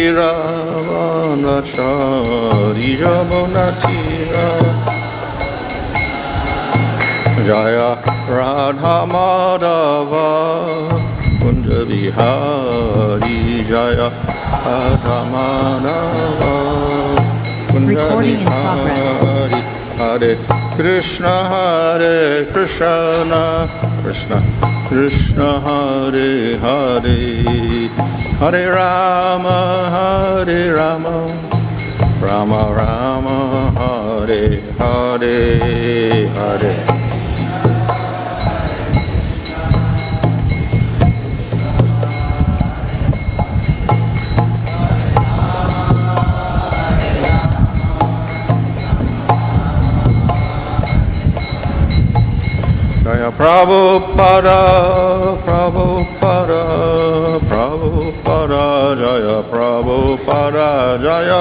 Tira Vanachari Jamunatira Jaya Radha Madhava Kunja Vihari Jaya Radha Madhava Kunja Vihari Hare Krishna Hare Krishna Krishna Krishna Hare Hare Hare Rama Rama Rama Hare Hare Hare Jaya Prabhupada, Prabhupada, Prabhupada, Jaya Prabhupada, Jaya.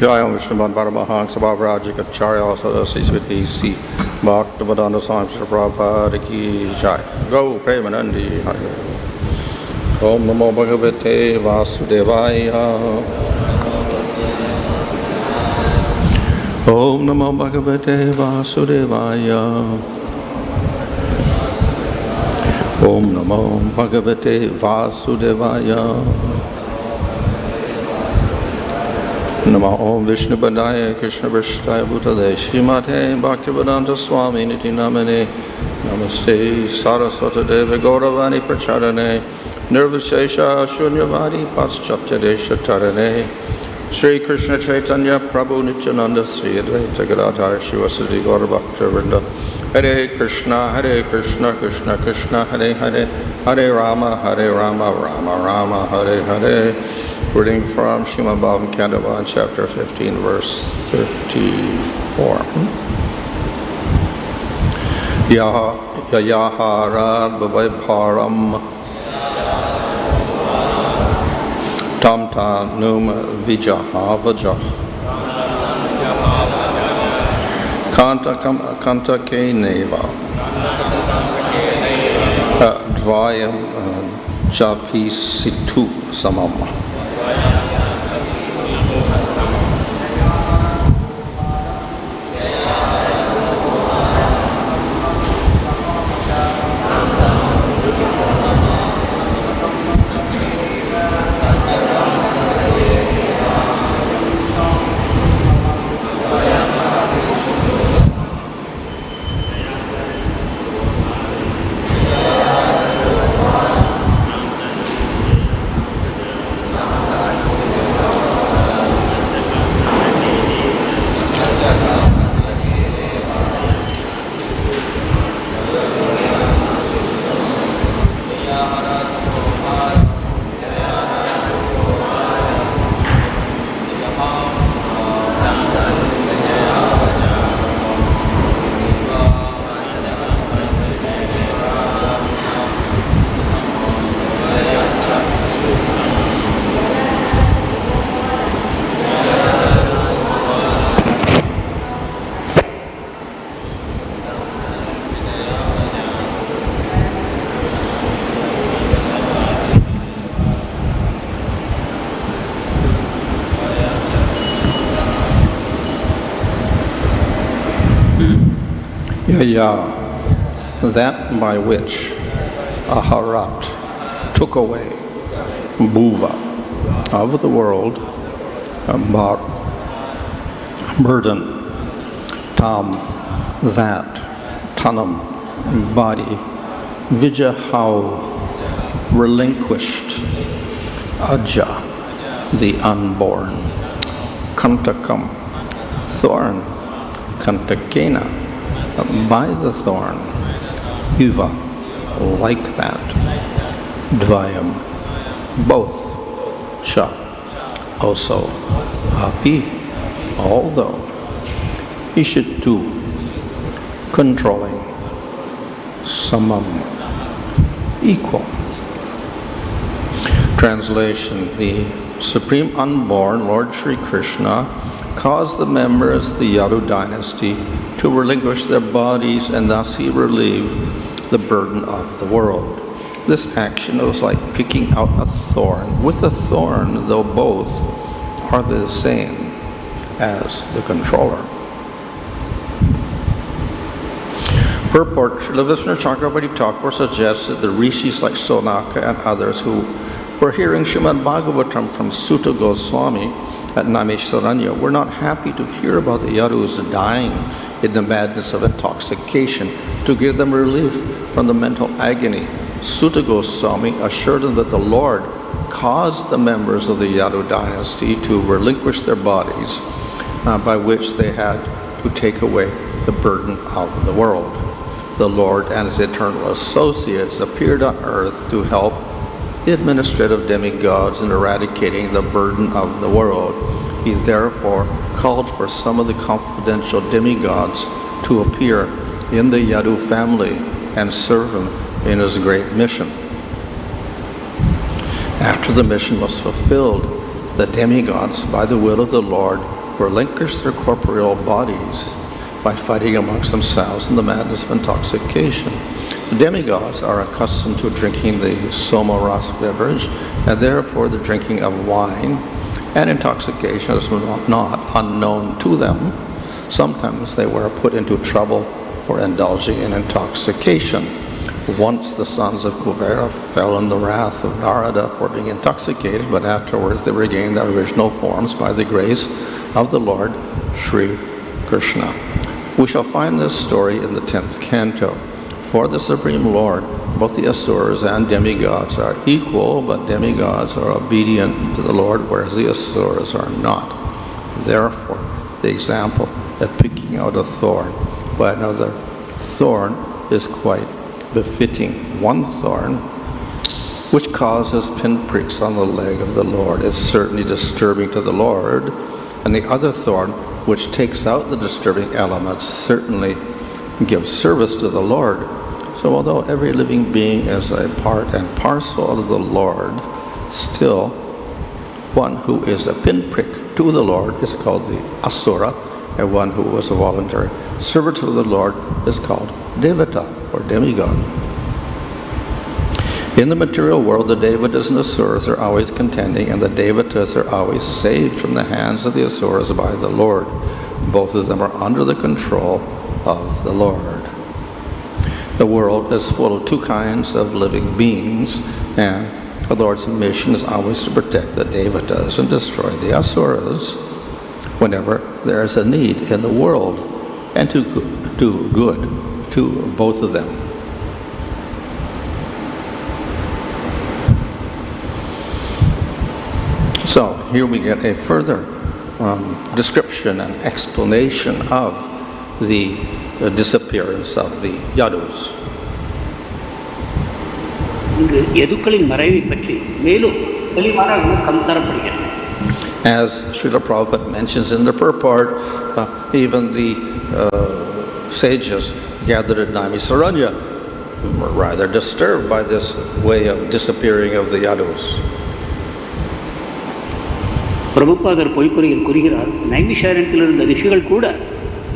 Jaya Śrīmad-Bhāgavatam, Sabhavrajika Charya Sadasi Sviti Bhaktivedanta Swami Srila Prabhupada Ki Jai. Go Premanandi Hare. Om Namo Bhagavate Vasudevaya. Om Namo Bhagavate Vasudevaya. Om Namo Bhagavate Vasudevaya. Namo Om Vishnu Padaya Krishna Vishtaya Bhutale Śrīmate Bhaktivedanta Swami Niti Namane Namaste Saraswata Deva Gauravani Pracharane Nirvishesha Shunyavadi Paschaptadesha Tarane Śrī Kṛṣṇa Chaitanya Prabhu Nityananda Sri Advaita Gadadhara Shivasati Gaura Bhakta Vrinda Hare Krishna Krishna Krishna Hare Hare Hare Rama Rama Rama Hare Hare. Reading from Śrīmad-Bhāgavatam, Canto 1, Chapter 15, Verse 34. Yayāharad bhāraṁ tam tanum vijahāv kaṇṭakeneva dvayaṁ cāpīśituḥ samam. Yayā, that by which aharat took away bhuvo of the world, bhāraṁ, burden, tam, that, tanum, body, vijahau, relinquished, ajaḥ, the unborn, kaṇṭakam, thorn, kaṇṭakena, by the thorn, bhuvo, like that, dvayaṁ, both, cha, also, api, although, ishituḥ, controlling, samam, equal. Translation: the Supreme Unborn, Lord Śrī Kṛṣṇa, caused the members of the Yadu dynasty to relinquish their bodies, and thus he relieved the burden of the world. This action was like picking out a thorn with a thorn, though both are the same as the controller. Purport: Śrīla Viśvanātha Cakravartī Ṭhākura suggests that the rishis like Sonaka and others who were hearing Śrīmad-Bhāgavatam from Sūta Gosvāmī at Naimisharanya were not happy to hear about the Yadus dying in the madness of intoxication to give them relief from the mental agony. Sūta Gosvāmī assured them that the Lord caused the members of the Yadu dynasty to relinquish their bodies, by which they had to take away the burden of the world. The Lord and his eternal associates appeared on earth to help the administrative demigods in eradicating the burden of the world. He therefore called for some of the confidential demigods to appear in the Yadu family and serve him in his great mission. After the mission was fulfilled, the demigods, by the will of the Lord, relinquished their corporeal bodies by fighting amongst themselves in the madness of intoxication. The demigods are accustomed to drinking the soma-rasa beverage, and therefore the drinking of wine and intoxication is not unknown to them. Sometimes they were put into trouble for indulging in intoxication. Once the sons of Kuvera fell in the wrath of Narada for being intoxicated, but afterwards they regained their original forms by the grace of the Lord Śrī Kṛṣṇa. We shall find this story in the 10th Canto. For the Supreme Lord, both the Asuras and demigods are equal, but demigods are obedient to the Lord, whereas the Asuras are not. Therefore, the example of picking out a thorn by another thorn is quite befitting. One thorn, which causes pinpricks on the leg of the Lord, is certainly disturbing to the Lord, and the other thorn, which takes out the disturbing elements, certainly gives service to the Lord. So although every living being is a part and parcel of the Lord, still one who is a pinprick to the Lord is called the Asura, and one who was a voluntary servant of the Lord is called Devata, or demigod. In the material world, the Devatas and Asuras are always contending, and the Devatas are always saved from the hands of the Asuras by the Lord. Both of them are under the control of the Lord. The world is full of two kinds of living beings, and the Lord's mission is always to protect the Devatas and destroy the Asuras whenever there is a need in the world, and to do good to both of them. So here we get a further description and explanation of the disappearance of the Yadus. As Srila Prabhupada mentions in the purport, even the sages gathered at Naimisharanya were rather disturbed by this way of disappearing of the Yadus. பிரபுபாதர் பொய்ப்புரையில் கூறுகிறார், நைமிஷாரண்யத்தில் இருந்த ரிஷிகள் கூட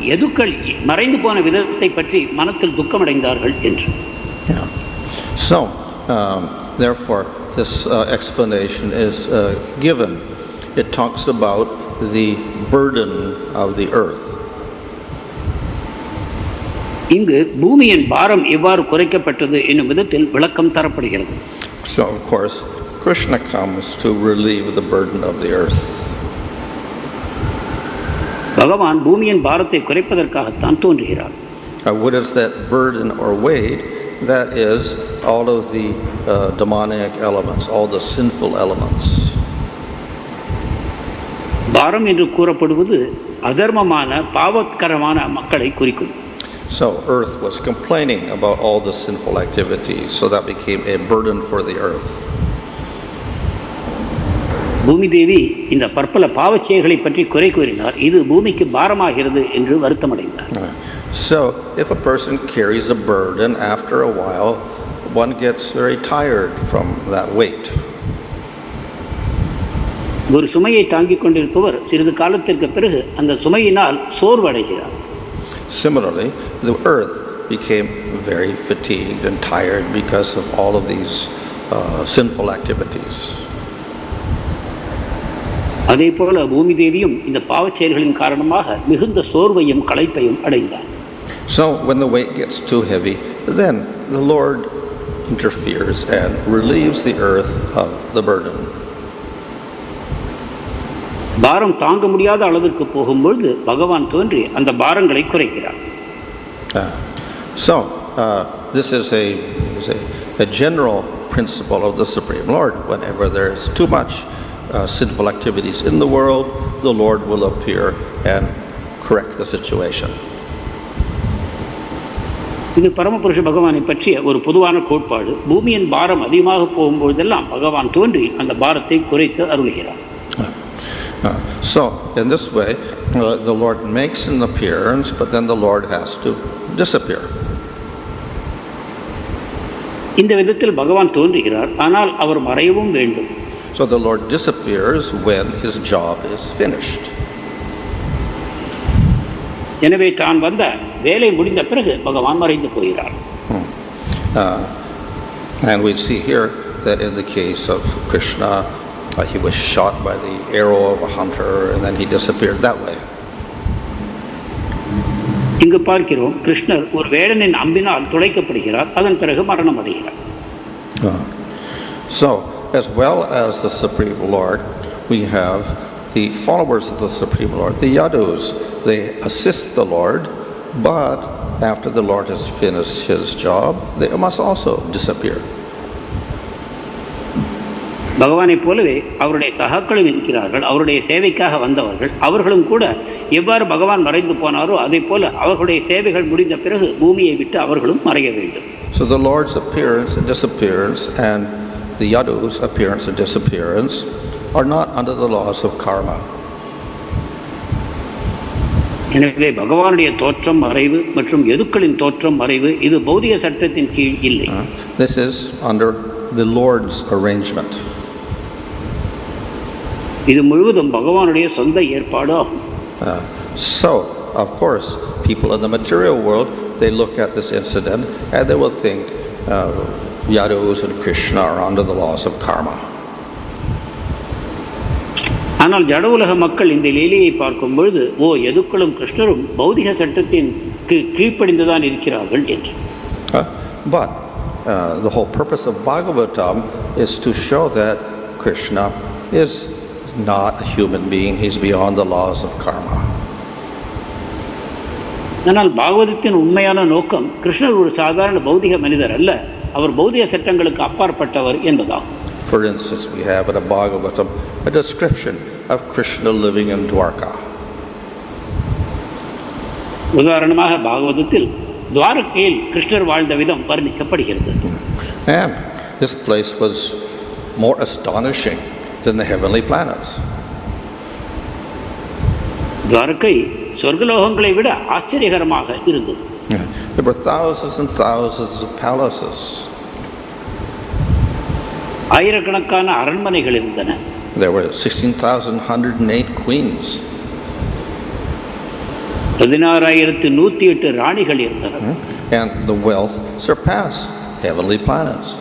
யதுக்கள் மறைந்து போன விதத்தை பற்றி மனத்தில் துக்கமடைந்தார்கள் என்று. So, therefore, this explanation is given. It talks about the burden of the earth. இங்கு பூமியின் பாரம் எவ்வாறு குறைக்கப்பட்டது என்னும் விதத்தில் விளக்கம் தரப்படுகிறது. So, of course, Krsna comes to relieve the burden of the earth. பகவான் பூமியின் பாரத்தை குறைப்பதற்காகத்தான் தோன்றுகிறார். What is that burden or weight? That is all of the demonic elements, all the sinful elements. பாரம் என்று கூறப்படுவது அதர்மமான பாவத்கரமான மக்களை குறிக்கும். So earth was complaining about all the sinful activities, so that became a burden for the earth. பூமி தேவி இந்த பற்பல பாவச்செயல்களை பற்றி குறை கூறினார். இது பூமிக்கு பாரமாகிறது என்று வருத்தமடைந்தார். So if a person carries a burden, after a while one gets very tired from that weight. ஒரு சுமையை தாங்கிக் கொண்டிருப்பவர் சிறிது காலத்திற்கு பிறகு அந்த சுமையினால் சோர்வடைகிறார். Similarly, the earth became very fatigued and tired because of all of these sinful activities. அதே போல பூமி தேவியும் இந்த பாவச் செயல்களின் காரணமாக மிகுந்த சோர்வையும் களைப்பையும் அடைந்தார். So when the weight gets too heavy, then the Lord interferes and relieves the earth of the burden. பாரம் தாங்க முடியாத அளவிற்கு போகும்பொழுது பகவான் தோன்றி அந்த பாரங்களை குறைக்கிறார். This is a general principle of the Supreme Lord. Whenever there is too much sinful activities in the world, the Lord will appear and correct the situation. இது பரமபுருஷ பகவானை பற்றிய ஒரு பொதுவான கோட்பாடு. பூமியின் பாரம் அதிகமாக போகும்பொழுதெல்லாம் பகவான் தோன்றி அந்த பாரத்தை குறைத்து அருள்கிறார். So in this way, the Lord makes an appearance, but then the Lord has to disappear. இந்த விதத்தில் பகவான் தோன்றுகிறார், ஆனால் அவர் மறையவும் வேண்டும். So the Lord disappears when his job is finished. எனவே தான் வந்த வேலை முடிந்த பிறகு பகவான் மறைந்து போகிறார். And we see here that in the case of Krsṇa, he was shot by the arrow of a hunter and then he disappeared that way. இங்கு பார்க்கிறோம், கிருஷ்ணர் ஒரு வேடனின் அம்பினால் துளைக்கப்படுகிறார், அதன் பிறகு மரணம் அடைகிறார். So as well as the Supreme Lord, we have the followers of the Supreme Lord, the Yadus. They assist the Lord, but after the Lord has finished his job, they must also disappear. பகவானை போலவே அவருடைய சகாக்களும் இருக்கிறார்கள். அவருடைய சேவைக்காக வந்தவர்கள், அவர்களும் கூட எவ்வாறு பகவான் மறைந்து போனாரோ அதே போல அவர்களுடைய சேவைகள் முடிந்த பிறகு பூமியை விட்டு அவர்களும் மறைய வேண்டும். So the Lord's appearance and disappearance and the Yadus' appearance and disappearance are not under the laws of karma. எனவே பகவானுடைய தோற்றம் மறைவு மற்றும் யதுக்களின் தோற்றம் மறைவு இது பௌதிக சட்டத்தின் கீழ் இல்லை. This is under the Lord's arrangement. இது முழுவதும் பகவானுடைய சொந்த ஏற்பாடு ஆகும். So of course people in the material world, they look at this incident and they will think Yadus and Krsṇa are under the laws of karma. ஆனால் ஜட உலக மக்கள் இந்த லீலையை பார்க்கும் பொழுது யதுக்களும் கிருஷ்ணரும் பௌதிக சட்டத்தின் கீழ்ப்படிந்துதான் இருக்கிறார்கள் என்று. But the whole purpose of Bhāgavatam is to show that Krsṇa is not a human being. He's beyond the laws of karma. ஆனால் பாகவதத்தின் உண்மையான நோக்கம் கிருஷ்ணர் ஒரு சாதாரண பௌதிக மனிதர் அல்ல, அவர் பௌதிக சட்டங்களுக்கு அப்பாற்பட்டவர் என்பதாகும். For instance, we have in a Bhāgavatam a description of Krsṇa living in Dwarka. உதாரணமாக பாகவதத்தில் துவாரகையில் கிருஷ்ணர் வாழ்ந்த விதம் வர்ணிக்கப்படுகிறது. And this place was more astonishing than the heavenly planets. Dwarka சொர்க்கலோகங்களை விட ஆச்சரியகரமாக இருந்தது. There were thousands and thousands of palaces. ஆயிரக்கணக்கான அரண்மனைகள் இருந்தன. There were 16,108 queens. 16,108 ராணிகள் இருந்தனர். And the wealth surpassed heavenly planets.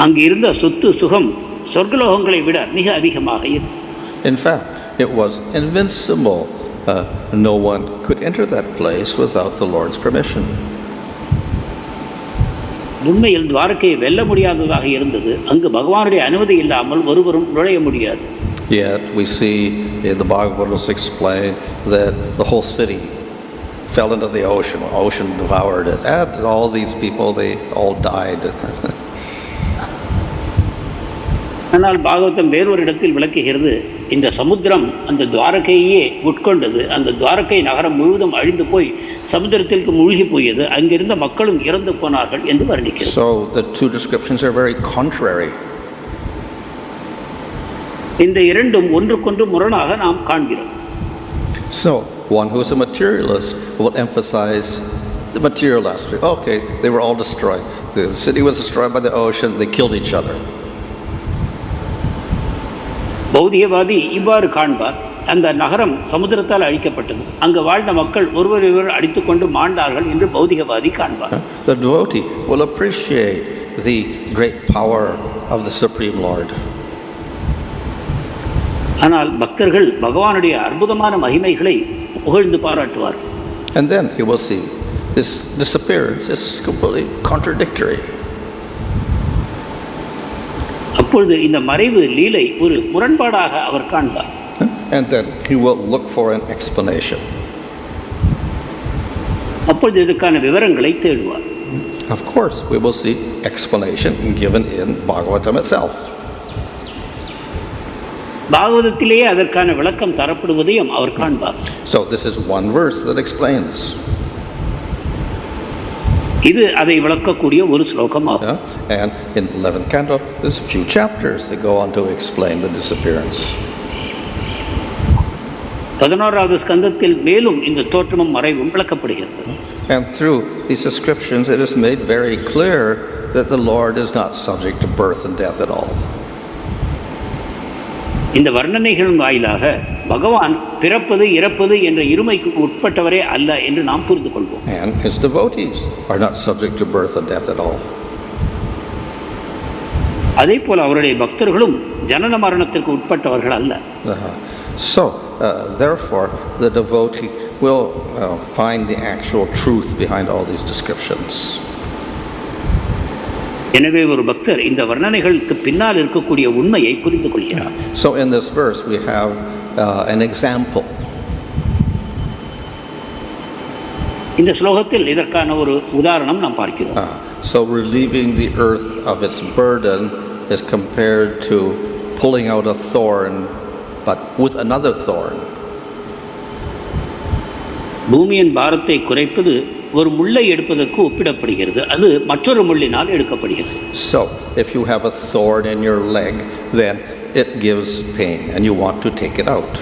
அங்கு இருந்த சொத்து சுகம் சொர்க்கலோகங்களை விட மிக அதிகமாக இருந்தது. In fact, it was invincible. No one could enter that place without the Lord's permission. உண்மையில் துவாரகையை வெல்ல முடியாததாக இருந்தது. அங்கு பகவானுடைய அனுமதி இல்லாமல் ஒருவரும் நுழைய முடியாது. Yet we see in the Bhagavatam explained that the whole city fell into the ocean. The ocean devoured it. And all these people, they all died. ஆனால் பாகவதம் வேறொரு இடத்தில் விளக்குகிறது, இந்த சமுத்திரம் அந்த துவாரகையே உட்கொண்டது. அந்த துவாரகை நகரம் முழுவதும் அழிந்து போய் சமுத்திரத்திற்கு மூழ்கி போயது. அங்கிருந்த மக்களும் இறந்து போனார்கள் என்று வர்ணிக்கிறது. So the two descriptions are very contrary. இந்த இரண்டும் ஒன்றுக்கொன்று முரணாக நாம் காண்கிறோம். So one who is a materialist will emphasize the material aspect. Okay, they were all destroyed. The city was destroyed by the ocean. They killed each other. பௌதிகவாதி இவ்வாறு காண்பார். அந்த நகரம் சமுத்திரத்தால் அழிக்கப்பட்டது, அங்கு வாழ்ந்த மக்கள் ஒருவர் அடித்துக்கொண்டு மாண்டார்கள் என்று பௌதிகவாதி காண்பார். The devotee will appreciate the great power of the Supreme Lord. ஆனால் பக்தர்கள் பகவானுடைய அற்புதமான மகிமைகளை புகழ்ந்து பாராட்டுவார். And then you will see this disappearance is completely contradictory. அப்பொழுது இந்த மறைவு லீலை ஒரு முரண்பாடாக அவர் காண்பார். And then he will look for an explanation. அப்பொழுது இதற்கான விவரங்களை தேடுவார். Of course, we will see explanation given in Bhāgavatam itself. பாகவதத்திலேயே அதற்கான விளக்கம் தரப்படுவதையும் அவர் காண்பார். So this is one verse that explains. இது அதை விளக்கக்கூடிய ஒரு ஸ்லோகமாகும். And in 11th Canto, there's a few chapters that go on to explain the disappearance. 11வது ஸ்கந்தத்தில் மேலும் இந்த தோற்றமும் மறைவும் விளக்கப்படுகிறது. And through these descriptions, it is made very clear that the Lord is not subject to birth and death at all. இந்த வர்ணனைகளின் வாயிலாக பகவான் பிறப்பது இறப்பது என்ற இருமைக்கு உட்பட்டவரே அல்ல என்று நாம் புரிந்து கொள்வோம். And his devotees are not subject to birth and death at all. அதே போல அவருடைய பக்தர்களும் ஜனன மரணத்திற்கு உட்பட்டவர்கள் அல்ல. So therefore the devotee will find the actual truth behind all these descriptions. எனவே ஒரு பக்தர் இந்த வர்ணனைகளுக்கு பின்னால் இருக்கக்கூடிய உண்மையை புரிந்து கொள்கிறார். So in this verse we have an example. இந்த ஸ்லோகத்தில் இதற்கான ஒரு உதாரணம் நாம் பார்க்கிறோம். So relieving the earth of its burden is compared to pulling out a thorn but with another thorn. பூமியின் பாரத்தை குறைப்பது ஒரு முள்ளை எடுப்பதற்கு ஒப்பிடப்படுகிறது, அது மற்றொரு முள்ளினால் எடுக்கப்படுகிறது. So if you have a thorn in your leg, then it gives pain and you want to take it out.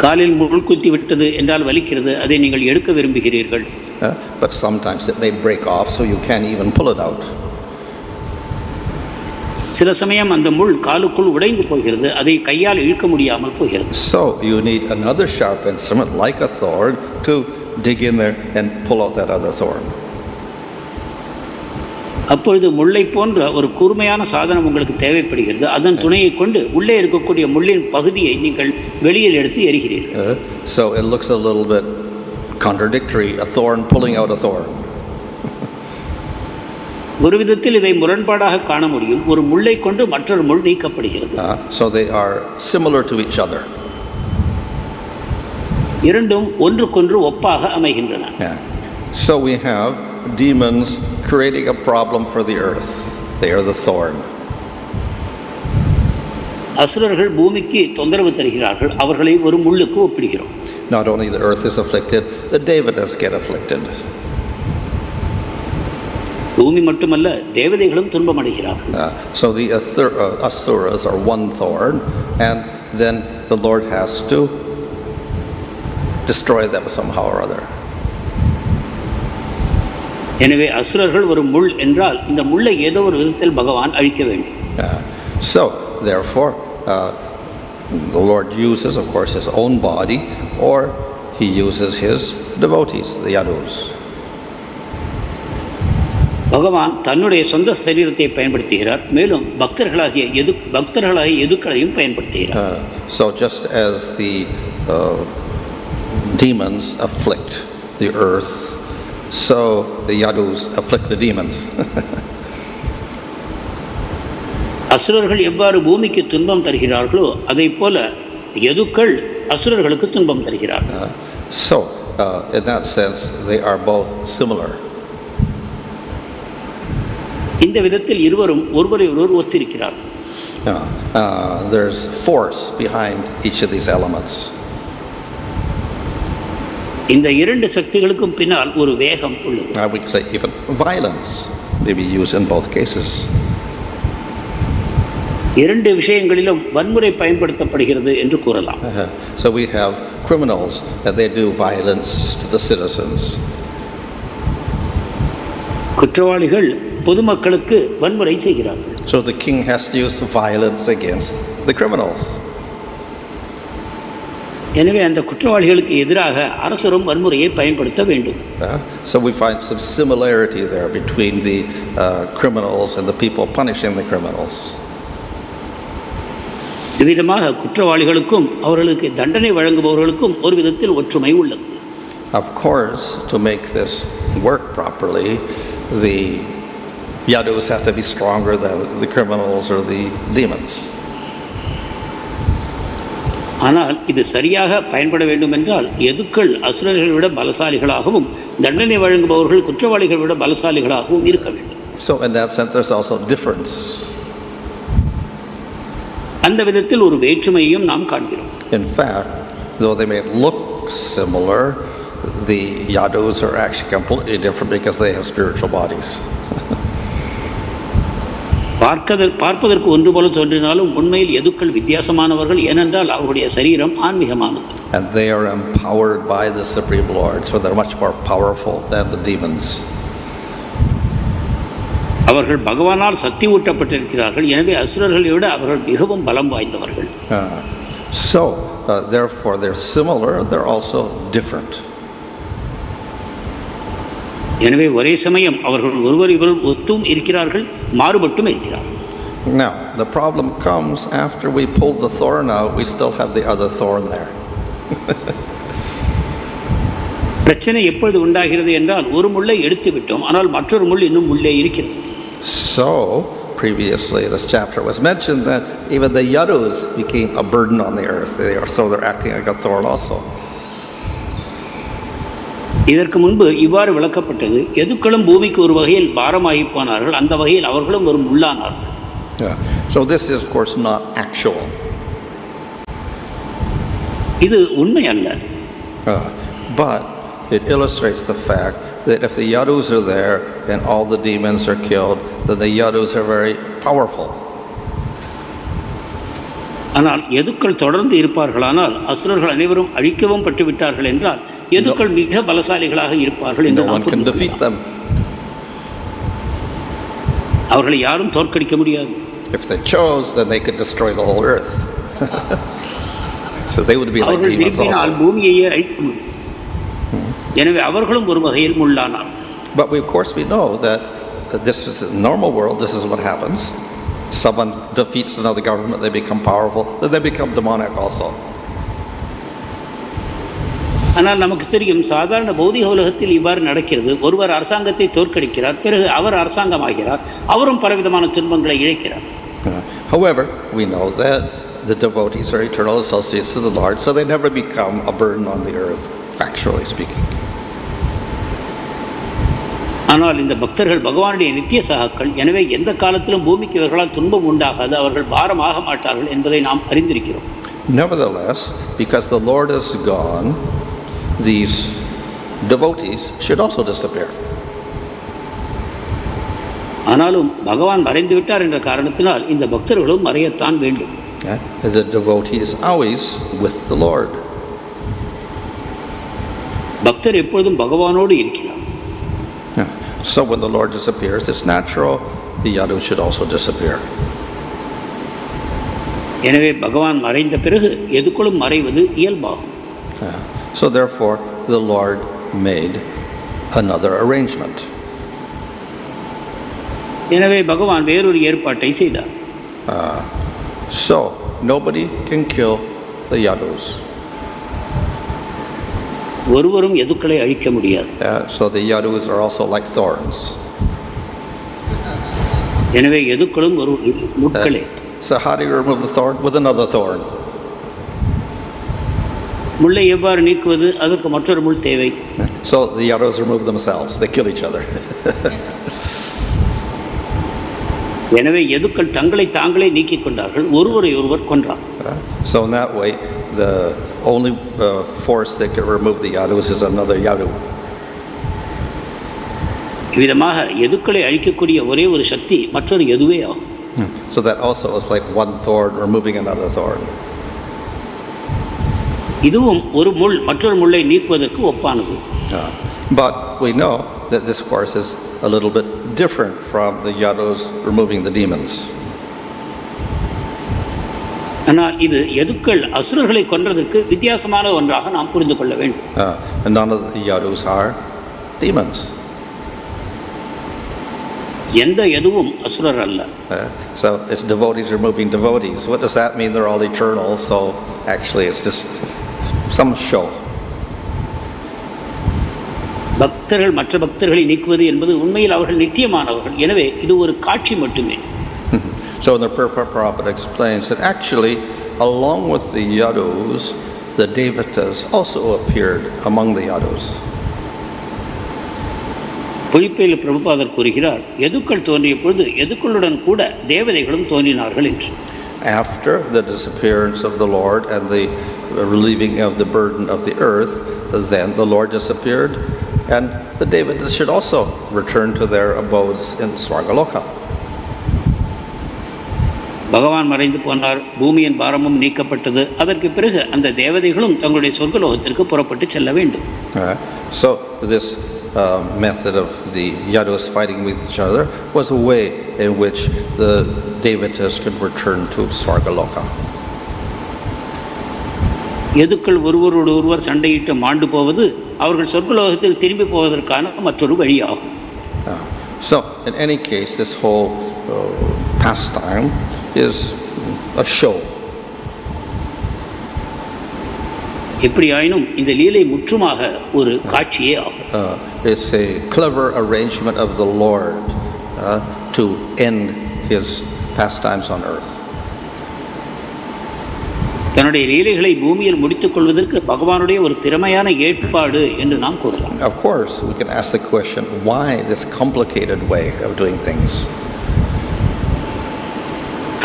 காலில் முள் குத்தி விட்டது என்றால் வலிக்கிறது, அதை நீங்கள் எடுக்க விரும்புகிறீர்கள். But sometimes it may break off so you can't even pull it out. சில சமயம் அந்த முள் காலுக்குள் உடைந்து போகிறது, அதை கையால் இழுக்க முடியாமல் போகிறது. So you need another sharp instrument like a thorn to dig in there and pull out that other thorn. அப்பொழுது முள்ளை போன்ற ஒரு கூர்மையான சாதனம் உங்களுக்கு தேவைப்படுகிறது. அதன் துணையை கொண்டு உள்ளே இருக்கக்கூடிய முள்ளின் பகுதியை நீங்கள் வெளியில் எடுத்து எறிகிறீர்கள். So it looks a little bit contradictory, a thorn pulling out a thorn. ஒரு விதத்தில் இதை முரண்பாடாக காண முடியும். ஒரு முள்ளை கொண்டு மற்றொரு முள் நீக்கப்படுகிறது. So they are similar to each other. இரண்டும் ஒன்றுக்கொன்று ஒப்பாக அமைகின்றன. So we have demons creating a problem for the earth. They are the thorn. அசுரர்கள் பூமிக்கு தொந்தரவு தருகிறார்கள், அவர்களை ஒரு முள்ளுக்கு ஒப்பிடுகிறோம். Not only the earth is afflicted, the devatas get afflicted. பூமி மட்டுமல்ல, தேவதைகளும் துன்பமடைகிறார்கள். So the asuras are one thorn, and then the Lord has to destroy them somehow or other. எனவே அசுரர்கள் ஒரு முள் என்றால் இந்த முள்ளை ஏதோ ஒரு விதத்தில் பகவான் அழிக்க வேண்டும். So therefore the Lord uses, of course, his own body, or he uses his devotees, the Yadus. பகவான் தன்னுடைய சொந்த சரீரத்தை பயன்படுத்துகிறார், மேலும் பக்தர்களாகிய எதுக்களையும் பயன்படுத்துகிறார். So just as the demons afflict the earth, so the Yadus afflict the demons. அசுரர்கள் எவ்வாறு பூமிக்கு துன்பம் தருகிறார்களோ அதை போல எதுக்கள் அசுரர்களுக்கு துன்பம் தருகிறார்கள். So in that sense they are both similar. இந்த விதத்தில் இருவரும் ஒருவரை ஒருவர் ஒத்திருக்கிறார்கள். There's force behind each of these elements. இந்த இரண்டு சக்திகளுக்கும் பின்னால் ஒரு வேகம் உள்ளது. We could say even violence may be used in both cases. இரண்டு விஷயங்களிலும் வன்முறை பயன்படுத்தப்படுகிறது என்று கூறலாம். So we have criminals that they do violence to the citizens. குற்றவாளிகள் பொதுமக்களுக்கு வன்முறை செய்கிறார்கள். So the king has to use violence against the criminals. எனவே அந்த குற்றவாளிகளுக்கு எதிராக அரசரும் வன்முறையை பயன்படுத்த வேண்டும். So we find some similarity there between the criminals and the people punishing the criminals. விதமாக குற்றவாளிகளுக்கும் அவர்களுக்கு தண்டனை வழங்குபவர்களுக்கும் ஒரு விதத்தில் ஒற்றுமை உள்ளது. Of course, to make this work properly, the Yadus have to be stronger than the criminals or the demons. ஆனால் இது சரியாக பயன்பட வேண்டும் என்றால் யதுக்கள் அசுரர்களை விட பலசாலிகளாகவும் தண்டனை வழங்குபவர்கள் குற்றவாளிகளை விட பலசாலிகளாகவும் இருக்க வேண்டும். So in that sense there's also difference. அந்த விதத்தில் ஒரு வேற்றுமையையும் நாம் காண்கிறோம். In fact, though they may look similar, the Yadus are actually completely different because they have spiritual bodies. பார்ப்பதற்கு ஒன்று போல தோன்றினாலும் உண்மையில் யதுக்கள் வித்தியாசமானவர்கள், ஏனென்றால் அவருடைய சரீரம் ஆன்மீகமானது. And they are empowered by the Supreme Lord, so they're much more powerful than the demons. அவர்கள் பகவானால் சக்தி ஊட்டப்பட்டிருக்கிறார்கள், எனவே அசுரர்களை விட அவர்கள் மிகவும் பலம் வாய்ந்தவர்கள். So therefore they're similar, they're also different. எனவே ஒரே சமயம் அவர்கள் ஒருவர் ஒத்தும் இருக்கிறார்கள், மாறுபட்டும் இருக்கிறார்கள். Now the problem comes after we pull the thorn out, we still have the other thorn there. பிரச்சனை எப்பொழுது உண்டாகிறது என்றால் ஒரு முள்ளை எடுத்து விட்டோம், ஆனால் மற்றொரு முள் இன்னும் உள்ளே இருக்கிறது. So previously this chapter was mentioned that even the Yadus became a burden on the earth. They're acting like a thorn also. இதற்கு முன்பு இவ்வாறு விளக்கப்பட்டது, யதுக்களும் பூமிக்கு ஒரு வகையில் பாரமாகி போனார்கள், அந்த வகையில் அவர்களும் ஒரு முள்ளானார்கள். So this is of course not actual. இது உண்மை அல்ல. But it illustrates the fact that if the Yadus are there and all the demons are killed, then the Yadus are very powerful. ஆனால் யதுக்கள் தொடர்ந்து இருப்பார்களானால் அசுரர்கள் அனைவரும் அழிக்கவும் பட்டுவிட்டார்கள் என்றால் யதுக்கள் மிக பலசாலிகளாக இருப்பார்கள் என்று நாம் புரிந்துகொள்ளலாம். அவர்களை யாரும் தோற்கடிக்க முடியாது. If they chose, then they could destroy the whole earth. So they would be like demons also. பூமியையே அழிக்க முடியும். எனவே அவர்களும் ஒரு வகையில் முள்ளானார். But of course we know that this is the normal world. This is what happens. Someone defeats another government, they become powerful, then they become demonic also. ஆனால் நமக்கு தெரியும், சாதாரண பௌதிக உலகத்தில் இவ்வாறு நடக்கிறது. ஒருவர் அரசாங்கத்தை தோற்கடிக்கிறார், பிறகு அவர் அரசாங்கமாகிறார், அவரும் பலவிதமான துன்பங்களை இழைக்கிறார். However, we know that the devotees are eternal associates of the Lord, so they never become a burden on the earth, factually speaking. ஆனால் இந்த பக்தர்கள் பகவானுடைய நித்திய சகாக்கள், எனவே எந்த காலத்திலும் பூமிக்கு இவர்களால் துன்பம் உண்டாகாது, அவர்கள் பாரமாக மாட்டார்கள் என்பதை நாம் அறிந்திருக்கிறோம். Nevertheless, because the Lord is gone, these devotees should also disappear. ஆனாலும் பகவான் மறைந்து விட்டார் என்ற காரணத்தினால் இந்த பக்தர்களும் மறையத்தான் வேண்டும். The devotee is always with the Lord. பக்தர் எப்பொழுதும் பகவானோடு இருக்கிறார். So when the Lord disappears, it's natural the Yadus should also disappear. எனவே பகவான் மறைந்த பிறகு யதுக்களும் மறைவது இயல்பாகும். So therefore the Lord made another arrangement. எனவே பகவான் வேறொரு ஏற்பாட்டை செய்தார். So nobody can kill the Yadus. ஒருவரும் யதுக்களை அழிக்க முடியாது. So the Yadus are also like thorns. எனவே யதுக்களும் ஒரு முட்களே. So how do you remove the thorn? With another thorn. முள்ளை எவ்வாறு நீக்குவது? அதற்கு மற்றொரு முள் தேவை. So the Yadus remove themselves. They kill each other. எனவே யதுக்கள் தங்களை தாங்களே நீக்கிக் கொண்டார்கள், ஒருவரை ஒருவர் கொன்றார். So in that way, the only force that can remove the Yadus is another Yadu. இவ்விதமாக யதுக்களை அழிக்கக்கூடிய ஒரே ஒரு சக்தி மற்றொரு யதுவே ஆகும். So that also is like one thorn removing another thorn. இதுவும் ஒரு முள் மற்றொரு முள்ளை நீக்குவதற்கு ஒப்பானது. But we know that this course is a little bit different from the Yadus removing the demons. ஆனால் இது யதுக்கள் அசுரர்களை கொன்றதற்கு வித்தியாசமான ஒன்றாக நாம் புரிந்து கொள்ள வேண்டும். And none of the Yadus are demons. எந்த யதுவும் அசுரர் அல்ல. So it's devotees removing devotees. What does that mean? They're all eternal. So actually it's just some show. பக்தர்கள் மற்ற பக்தர்களை நீக்குவது என்பது உண்மையில் அவர்கள் நித்தியமானவர்கள். எனவே இது ஒரு காட்சி மட்டுமே. So the Prabhupada explains that actually along with the Yadus, the Devatas also appeared among the Yadus. பொழிப்பையில் பிரபுபாதர் கூறுகிறார், யதுக்கள் தோன்றிய பொழுது யதுக்களுடன் கூட தேவதைகளும் தோன்றினார்கள் என்று. After the disappearance of the Lord and the relieving of the burden of the earth, then the Lord disappeared, and the Devatas should also return to their abodes in Svargaloka. பகவான் மறைந்து போனார், பூமியின் பாரமும் நீக்கப்பட்டது. அதற்கு பிறகு அந்த தேவதைகளும் தங்களுடைய சொர்க்கலோகத்திற்கு புறப்பட்டு செல்ல வேண்டும். So this method of the Yadus fighting with each other was a way in which the Devatas could return to Svargaloka. யதுக்கள் ஒருவரோடு ஒருவர் சண்டையிட்டு மாண்டு போவது அவர்கள் சொர்க்கலோகத்தில் திரும்பி போவதற்கான மற்றொரு வழியாகும். So in any case, this whole pastime is a show. எப்படியாயினும் இந்த லீலை முற்றுமாக ஒரு காட்சியே ஆகும். It's a clever arrangement of the Lord to end his pastimes on earth. தன்னுடைய லீலைகளை பூமியில் முடித்துக் கொள்வதற்கு பகவானுடைய ஒரு திறமையான ஏற்பாடு என்று நாம் கூறலாம். Of course, we can ask the question, why this complicated way of doing things?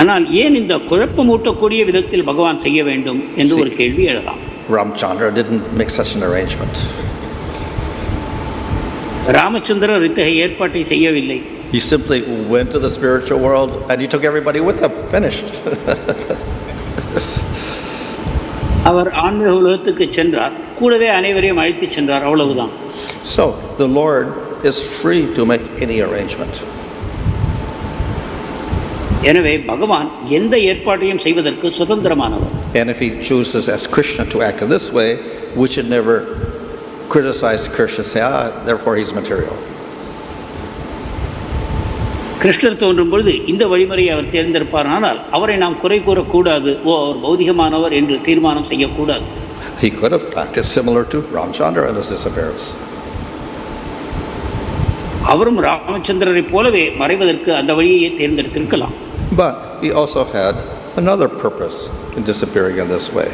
ஆனால் ஏன் இந்த குழப்பமூட்டக்கூடிய விதத்தில் பகவான் செய்ய வேண்டும் என்று ஒரு கேள்வி எழலாம். Ramchandra didn't make such an arrangement. ராமச்சந்திரர் இத்தகைய ஏற்பாட்டை செய்யவில்லை. He simply went to the spiritual world and he took everybody with him. Finished. அவர் ஆன்மீக உலகத்துக்கு சென்றார், கூடவே அனைவரையும் அழைத்து சென்றார், அவ்வளவுதான். So the Lord is free to make any arrangement. எனவே பகவான் எந்த ஏற்பாட்டையும் செய்வதற்கு சுதந்திரமானவர். And if he chooses as Krsṇa to act in this way, we should never criticize Krsṇa, say, therefore he's material. கிருஷ்ணர் தோன்றும் பொழுது இந்த வழிமுறையை அவர் தேர்ந்தெடுப்பாரானால் அவரை நாம் குறை கூறக்கூடாது, அவர் பௌதிகமானவர் என்று தீர்மானம் செய்யக்கூடாது. He could have acted similar to Ramchandra and his disappearance. அவரும் ராமச்சந்திரரை போலவே மறைவதற்கு அந்த வழியை தேர்ந்தெடுத்திருக்கலாம். But he also had another purpose in disappearing in this way.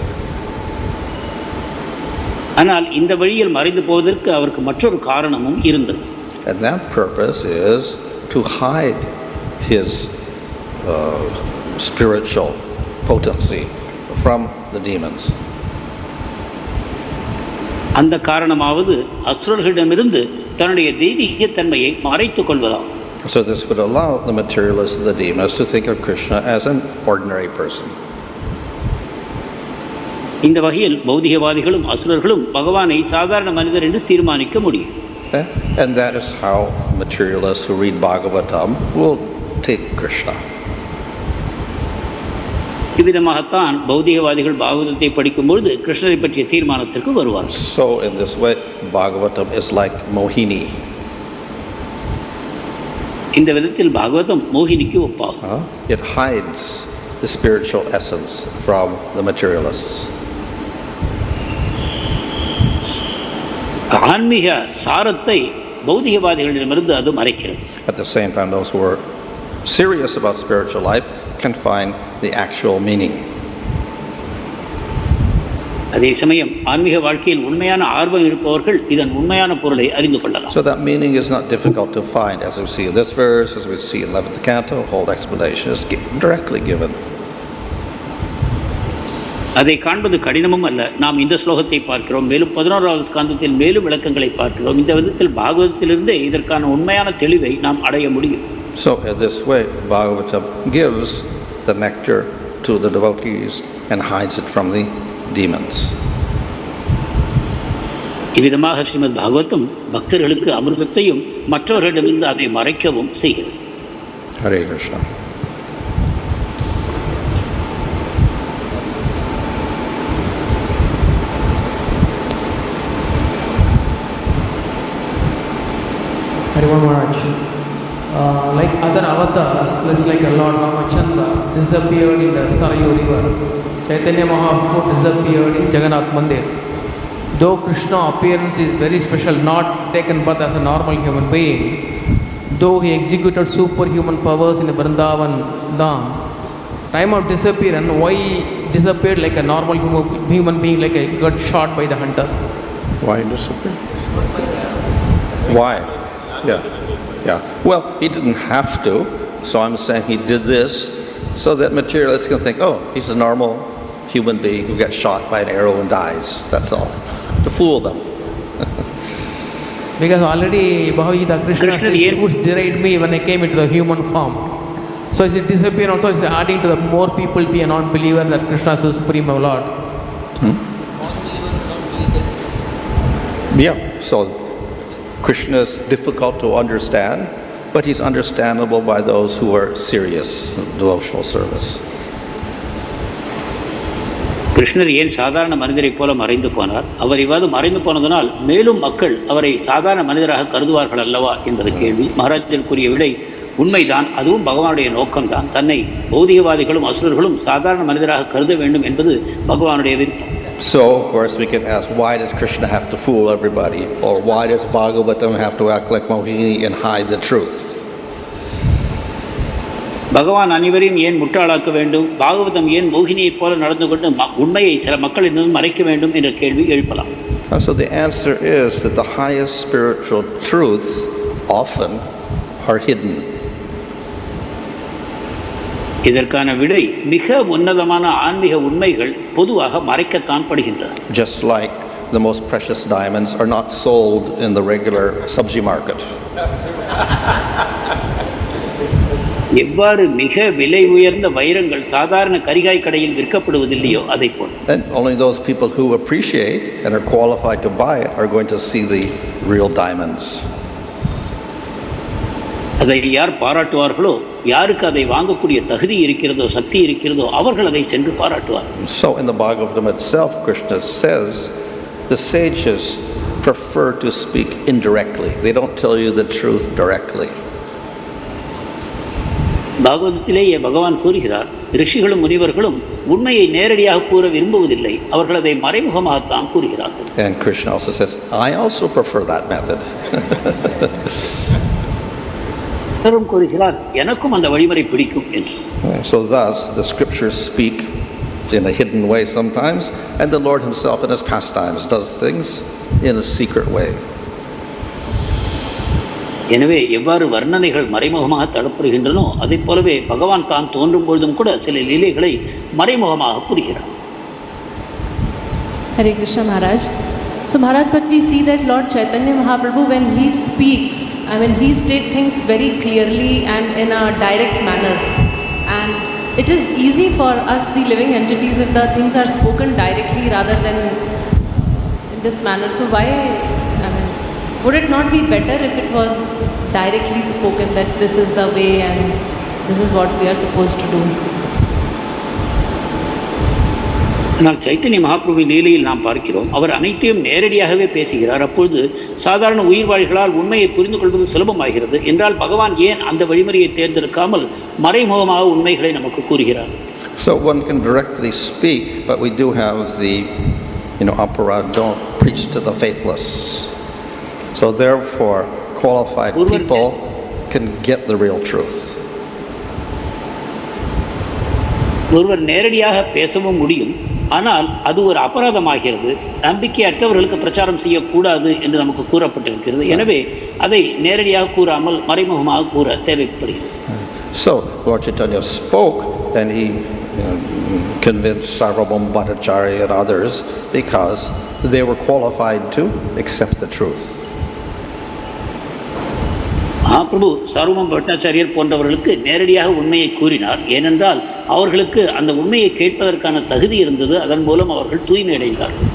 ஆனால் இந்த வழியில் மறைந்து போவதற்கு அவருக்கு மற்றொரு காரணமும் இருந்தது. And that purpose is to hide his spiritual potency from the demons. அந்த காரணமாவது அசுரர்களிடமிருந்து தன்னுடைய தெய்வீக தன்மையை மறைத்துக் கொள்வதாகும். So this would allow the materialists and the demons to think of Krsṇa as an ordinary person. இந்த வகையில் பௌதிகவாதிகளும் அசுரர்களும் பகவானை சாதாரண மனிதர் என்று தீர்மானிக்க முடியும். And that is how materialists who read Bhāgavatam will take Krsṇa. இவ்விதமாகத்தான் பௌதிகவாதிகள் பாகவதத்தை படிக்கும்பொழுது கிருஷ்ணரை பற்றிய தீர்மானத்திற்கு வருவார்கள். So in this way, Bhāgavatam is like Mohini. இந்த விதத்தில் Bhagavatam மோகினிக்கு ஒப்பாகும். It hides the spiritual essence from the materialists. ஆன்மீக சாரத்தை பௌதிகவாதிகளிடமிருந்து அது மறைக்கிறது. At the same time, those who are serious about spiritual life can find the actual meaning. அதே சமயம் ஆன்மீக வாழ்க்கையில் உண்மையான ஆர்வம் இருப்பவர்கள் இதன் உண்மையான பொருளை அறிந்து கொள்ளலாம். So that meaning is not difficult to find, as we see in this verse, as we see in 11th Canto. Whole explanation is directly given. அதை காண்பது கடினமும் அல்ல. நாம் இந்த ஸ்லோகத்தை பார்க்கிறோம், மேலும் 11வது ஸ்காந்தத்தில் மேலும் விளக்கங்களை பார்க்கிறோம். இந்த விதத்தில் பாகவதத்திலிருந்தே இதற்கான உண்மையான தெளிவை நாம் அடைய முடியும். So in this way, Bhagavatam gives the nectar to the devotees and hides it from the demons. இவ்விதமாக ஸ்ரீமத்-பாகவதம் பக்தர்களுக்கு அமிர்தத்தையும் மற்றவர்களிடமிருந்து அதை மறைக்கவும் செய்கிறது. Hare Krishna. Harivam Maharaj, like other avatars, like Lord Ramachandra disappeared in the Sarayu river, Chaitanya Mahaprabhu disappeared in Jagannath Mandir. Though Krishna appearance is very special, not taken birth as a normal human being, though he executed superhuman powers in Vrindavan Dham, time of disappearance, why he disappeared like a normal human being, like he got shot by the hunter? Why disappear? Why? Yeah. Well, he didn't have to, so I'm saying he did this so that materialists can think, oh, he's a normal human being who gets shot by an arrow and dies. That's all. To fool them. Because already Bhagavad Krishna says, who derived me when I came into the human form. So is it disappear also, is adding to the more people be a non-believer that Krishna is the Supreme Lord? Yeah, so Krishna is difficult to understand, but he's understandable by those who are serious in devotional service. கிருஷ்ணர் ஏன் சாதாரண மனிதரைப் போல மறைந்து போனார்? அவர் இவ்வாறு மறைந்து போனதனால் மேலும் மக்கள் அவரை சாதாரண மனிதராக கருதுவார்கள் அல்லவா என்பது கேள்வி. மகாராஜர் கூறிய விடை உண்மைதான். அதுவும் பகவானுடைய நோக்கம்தான். தன்னை பௌதிகவாதிகளும் அசுரர்களும் சாதாரண மனிதராக கருத வேண்டும் என்பது பகவானுடைய விருப்பம். So, of course, we can ask, why does Krishna have to fool everybody? Or why does Bhāgavatam have to act like Mohini and hide the truth? பகவான் அனைவரையும் ஏன் முட்டாளாக்க வேண்டும்? பாகவதம் ஏன் மோகினியைப் போல நடந்து கொண்டு உண்மையை சில மக்களிடம் மறைக்க வேண்டும் என்ற கேள்வி எழுப்பலாம். So the answer is that the highest spiritual truths often are hidden. இதற்கான விடை மிக உன்னதமான ஆன்மீக உண்மைகள் பொதுவாக மறைக்கத்தான் படுகின்றன. Just like the most precious diamonds are not sold in the regular sabji market. எவ்வாறு மிக விலை உயர்ந்த வைரங்கள் சாதாரண கரிகாய் கடையில் விற்கப்படுவதில்லையோ அதை போல. And only those people who appreciate and are qualified to buy it are going to see the real diamonds. அதை யார் பாராட்டுவார்களோ, யாருக்கு அதை வாங்கக்கூடிய தகுதி இருக்கிறதோ, சக்தி இருக்கிறதோ, அவர்கள் அதை சென்று பாராட்டுவார். So in the Bhagavatam itself, Krishna says the sages prefer to speak indirectly. They don't tell you the truth directly. பாகவதத்திலேயே பகவான் கூறுகிறார், ரிஷிகளும் முனிவர்களும் உண்மையை நேரடியாக கூற விரும்புவதில்லை, அவர்கள் அதை மறைமுகமாகத்தான் கூறுகிறார்கள். And Krishna also says, I also prefer that method. கூறுகிறார், எனக்கும் அந்த வழிமுறை பிடிக்கும் என்று. So thus the scriptures speak in a hidden way sometimes, and the Lord himself in his pastimes does things in a secret way. எனவே எவ்வாறு வர்ணனைகள் மறைமுகமாக தடப்படுகின்றனோ அதை போலவே பகவான் தான் தோன்றும் பொழுதும் கூட சில லீலைகளை மறைமுகமாக புரிகிறார். Hare Krishna Maharaj. So Maharaj, but we see that Lord Chaitanya Mahaprabhu, when he speaks, he states things very clearly and in a direct manner. And it is easy for us, the living entities, if the things are spoken directly rather than in this manner. So why, would it not be better if it was directly spoken that this is the way and this is what we are supposed to do? ஆனால் சைத்தன்ய மகாபிரபுவின் லீலையில் நாம் பார்க்கிறோம், அவர் அனைத்தையும் நேரடியாகவே பேசுகிறார். அப்பொழுது சாதாரண உயிர்வாழிகளால் உண்மையை புரிந்து கொள்வது சுலபமாகிறது. என்றால் பகவான் ஏன் அந்த வழிமுறையை தேர்ந்தெடுக்காமல் மறைமுகமாக உண்மைகளை நமக்கு கூறுகிறார்? So one can directly speak, but we do have the aharat, don't preach to the faithless. So therefore, qualified people can get the real truth. ஒருவர் நேரடியாக பேசவும் முடியும், ஆனால் அது ஒரு அபராதமாகிறது. நம்பிக்கையற்றவர்களுக்கு பிரச்சாரம் செய்யக்கூடாது என்று நமக்கு கூறப்பட்டிருக்கிறது. எனவே அதை நேரடியாக கூறாமல் மறைமுகமாக கூற தேவைப்படுகிறது. So Lord Chaitanya spoke and he convinced Sarvabhauma Bhattacharya and others because they were qualified to accept the truth. Mahaprabhu சார்வபௌம Bhattacharyar போன்றவர்களுக்கு நேரடியாக உண்மையை கூறினார். ஏனென்றால் அவர்களுக்கு அந்த உண்மையை கேட்பதற்கான தகுதி இருந்தது. அதன் மூலம் அவர்கள் தூய்மை அடைந்தார்கள்.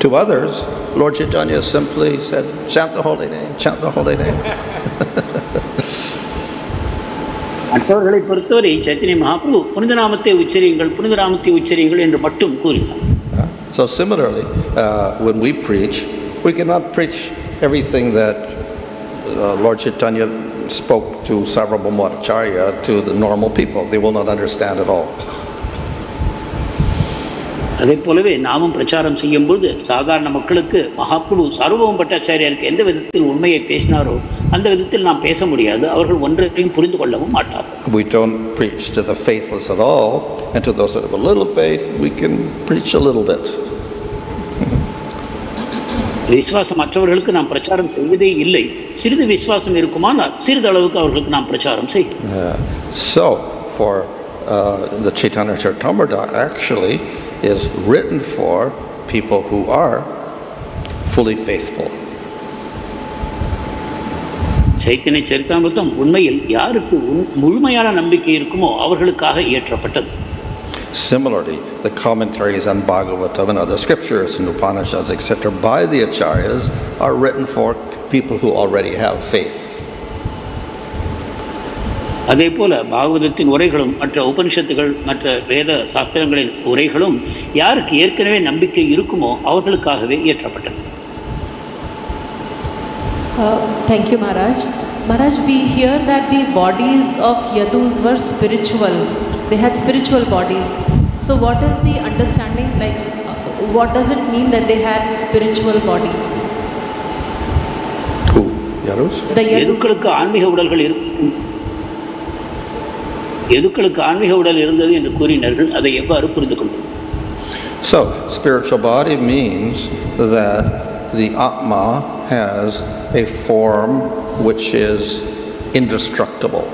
To others, Lord Chaitanya simply said, chant the holy name, chant the holy name. மற்றவர்களை பொறுத்தவரை சைத்தன்ய மகாபிரபு புனித நாமத்தை உச்சரியுங்கள் என்று மட்டும் கூறினார். So similarly, when we preach, we cannot preach everything that Lord Chaitanya spoke to Sarvabhaumacharya to the normal people. They will not understand at all. அதே போலவே நாமும் பிரச்சாரம் செய்யும்போது சாதாரண மக்களுக்கு மகாபிரபு சார்வபௌம பட்டாச்சாரியாருக்கு எந்த விதத்தில் உண்மையை பேசினாரோ அந்த விதத்தில் நாம் பேச முடியாது. அவர்கள் ஒன்றையும் புரிந்து கொள்ளவும் மாட்டார்கள். We don't preach to the faithless at all, and to those that have a little faith, we can preach a little bit. விசுவாசம் மற்றவர்களுக்கு நாம் பிரச்சாரம் செய்வதே இல்லை. சிறிது விசுவாசம் இருக்குமானால் சிறிது அளவுக்கு அவர்களுக்கு நாம் பிரச்சாரம் செய்கிறோம். So for the Chaitanya Charitamrita actually is written for people who are fully faithful. Chaitanya சரிதாமிர்தம் உண்மையில் யாருக்கு முழுமையான நம்பிக்கை இருக்குமோ அவர்களுக்காக இயற்றப்பட்டது. Similarly, the commentaries on Bhāgavatam and other scriptures and Upanishads, etc., by the acharyas are written for people who already have faith. அதே போல பாகவதத்தின் உரைகளும் மற்ற உபனிஷத்துகள் மற்ற வேத சாஸ்திரங்களின் உரைகளும் யாருக்கு ஏற்கனவே நம்பிக்கை இருக்குமோ அவர்களுக்காகவே இயற்றப்பட்டது. Thank you, Maharaj. Maharaj, we hear that the bodies of Yadus were spiritual. They had spiritual bodies. So what is the understanding, like what does it mean that they had spiritual bodies? Who? Yadus? The Yadus. எதுக்களுக்கு ஆன்மீக உடல் இருந்தது என்று கூறினார்கள். அதை எவ்வாறு புரிந்து கொள்வது? So, spiritual body means that the Atma has a form which is indestructible.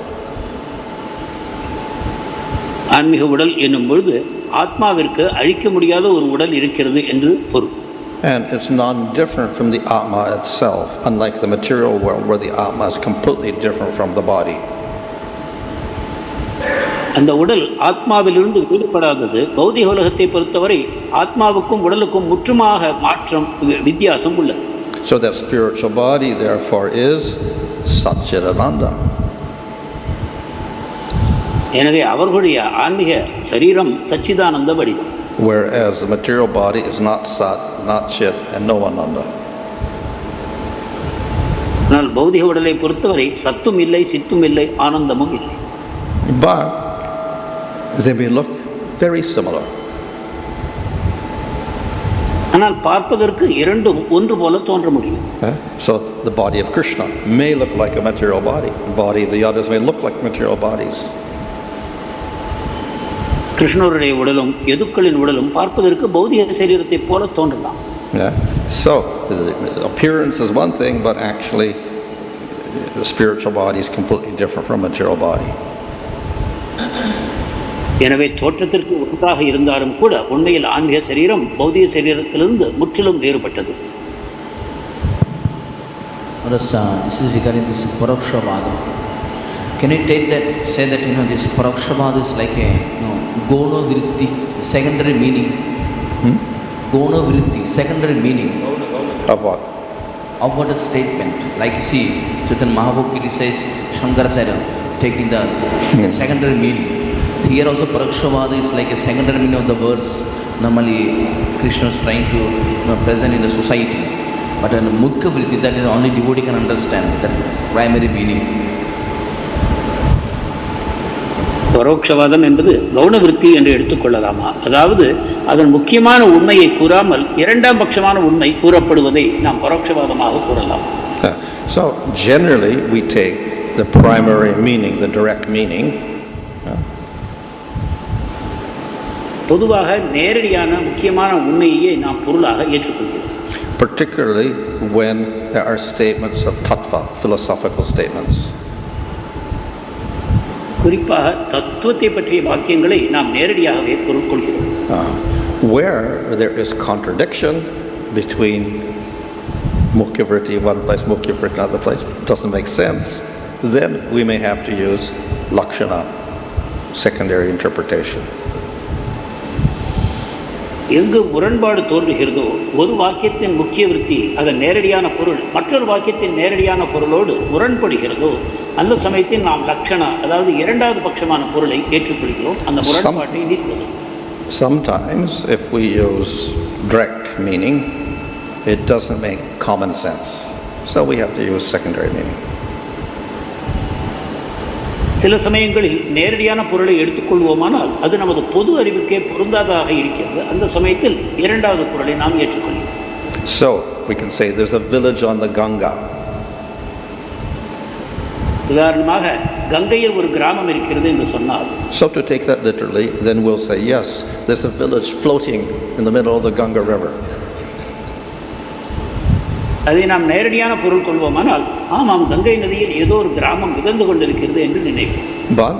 ஆன்மீக உடல் என்னும் பொழுது ஆத்மாவிற்கு அழிக்க முடியாத ஒரு உடல் இருக்கிறது என்று பொருள். And it's non-different from the Atma itself, unlike the material world where the Atma is completely different from the body. அந்த உடல் ஆத்மாவிலிருந்து வேறுபடாதது. பௌதிக உலகத்தை பொறுத்தவரை ஆத்மாவுக்கும் உடலுக்கும் முற்றுமாக மாற்றம் வித்தியாசம் உள்ளது. So that spiritual body therefore is Satchidananda. எனவே அவர்களுடைய ஆன்மீக சரீரம் சச்சிதானந்த வடிவம். Whereas the material body is not Sat, not Chit, and no Ananda. ஆனால் பௌதிக உடலை பொறுத்தவரை சத்தும் இல்லை, சித்தும் இல்லை, ஆனந்தமும் இல்லை. But they may look very similar. ஆனால் பார்ப்பதற்கு இரண்டும் ஒன்று போல தோன்ற முடியும். So the body of Krsna may look like a material body. The body of the Yadus may look like material bodies. கிருஷ்ணருடைய உடலும் யதுக்களின் உடலும் பார்ப்பதற்கு பௌதிக சரீரத்தை போல தோன்றலாம். So the appearance is one thing, but actually the spiritual body is completely different from material body. எனவே தோற்றத்திற்கு ஒன்றாக இருந்தாலும் கூட உண்மையில் ஆன்மீக சரீரம் பௌதிக சரீரத்திலிருந்து முற்றிலும் வேறுபட்டது. This is regarding this Parakshavada. Can you say that this Parakshavada is like a Gona Vritti, secondary meaning? Gona Vritti, secondary meaning. Of what? Of what a statement. Like see, Chaitanya Mahaprabhu criticizes Shankaracharya taking the secondary meaning. Here also Parakshavada is like a secondary meaning of the words normally Krishna is trying to present in the society. But in Mukha Vritti, that is only devotee can understand that primary meaning. பரோட்சவாதம் என்பது கௌண விருத்தி என்று எடுத்துக்கொள்ளலாமா? அதாவது அதன் முக்கியமான உண்மையை கூறாமல் இரண்டாம் பட்சமான உண்மை கூறப்படுவதை நாம் பரோட்சவாதமாக கூறலாம். So generally we take the primary meaning, the direct meaning. பொதுவாக நேரடியான முக்கியமான உண்மையை நாம் பொருளாக ஏற்றுக்கொள்கிறோம். Particularly when there are statements of tattva, philosophical statements. குறிப்பாக தத்துவத்தை பற்றிய வாக்கியங்களை நாம் நேரடியாகவே பொருள் கொள்கிறோம். Where there is contradiction between mukhya vritti one place, mukhya vritti another place, doesn't make sense, then we may have to use lakshana, secondary interpretation. எங்கு முரண்பாடு தோன்றுகிறதோ ஒரு வாக்கியத்தின் முக்கிய விருத்தி அதன் நேரடியான பொருள் மற்றொரு வாக்கியத்தின் நேரடியான பொருளோடு முரண்படுகிறதோ அந்த சமயத்தில் நாம் லக்ஷணா அதாவது இரண்டாவது பட்சமான பொருளை ஏற்றுக்கொள்கிறோம். அந்த முரண்பாட்டை நீக்குவது. Sometimes if we use direct meaning, it doesn't make common sense. So we have to use secondary meaning. சில சமயங்களில் நேரடியான பொருளை எடுத்துக்கொள்வோமானால் அது நமது பொது அறிவுக்கே பொருந்தாதாக இருக்கிறது. அந்த சமயத்தில் இரண்டாவது பொருளை நாம் ஏற்றுக்கொள்கிறோம். So we can say there's a village on the Ganga. உதாரணமாக கங்கையில் ஒரு கிராமம் இருக்கிறது என்று சொன்னால், So to take that literally, then we'll say yes, there's a village floating in the middle of the Ganga river. அதை நாம் நேரடியான பொருள் கொள்வோமானால் ஆமாம் கங்கை நதியில் ஏதோ ஒரு கிராமம் மிதந்து கொண்டிருக்கிறது என்று நினைப்போம். But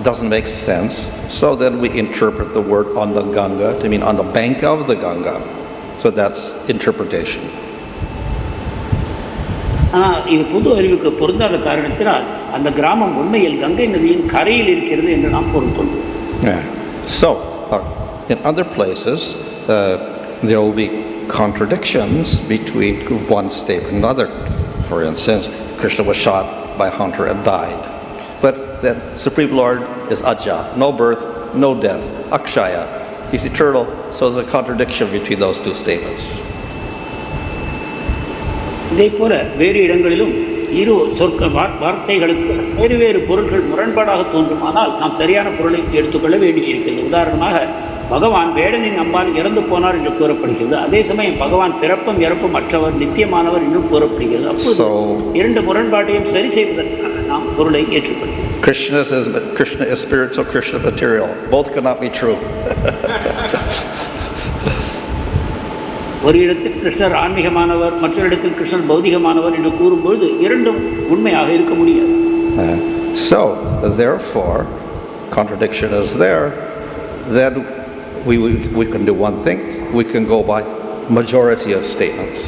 doesn't make sense. So then we interpret the word on the Ganga to mean on the bank of the Ganga. So that's interpretation. இது பொது அறிவுக்கு பொருந்தாத காரணத்தினால் அந்த கிராமம் உண்மையில் கங்கை நதியின் கரையில் இருக்கிறது என்று நாம் பொருள் கொள்வோம். So in other places there will be contradictions between one statement and another. For instance, Krishna was shot by a hunter and died. But then Supreme Lord is ajaḥ, no birth, no death, akshaya. He's eternal. So there's a contradiction between those two statements. இதே போல வேறு இடங்களிலும் இரு வார்த்தைகளுக்கு வேறு வேறு பொருட்கள் முரண்பாடாக தோன்றுமானால் நாம் சரியான பொருளை எடுத்துக்கொள்ள வேண்டியிருக்கிறது. உதாரணமாக பகவான் வேடனின் அம்பால் இறந்து போனார் என்று கூறப்படுகிறது. அதே சமயம் பகவான் பிறப்பும் இறப்பும் அற்றவர் நித்தியமானவர் என்றும் கூறப்படுகிறது. அப்போது இரண்டு முரண்பாட்டையும் சரி செய்வதற்காக நாம் பொருளை ஏற்றுக்கொள்கிறோம். Krishna is spiritual, Krishna material. Both cannot be true. ஒரு இடத்தில் கிருஷ்ணர் ஆன்மீகமானவர், மற்றொரு இடத்தில் கிருஷ்ணர் பௌதிகமானவர் என்று கூறும்பொழுது இரண்டும் உண்மையாக இருக்க முடியாது. So therefore contradiction is there. Then we can do one thing. We can go by majority of statements.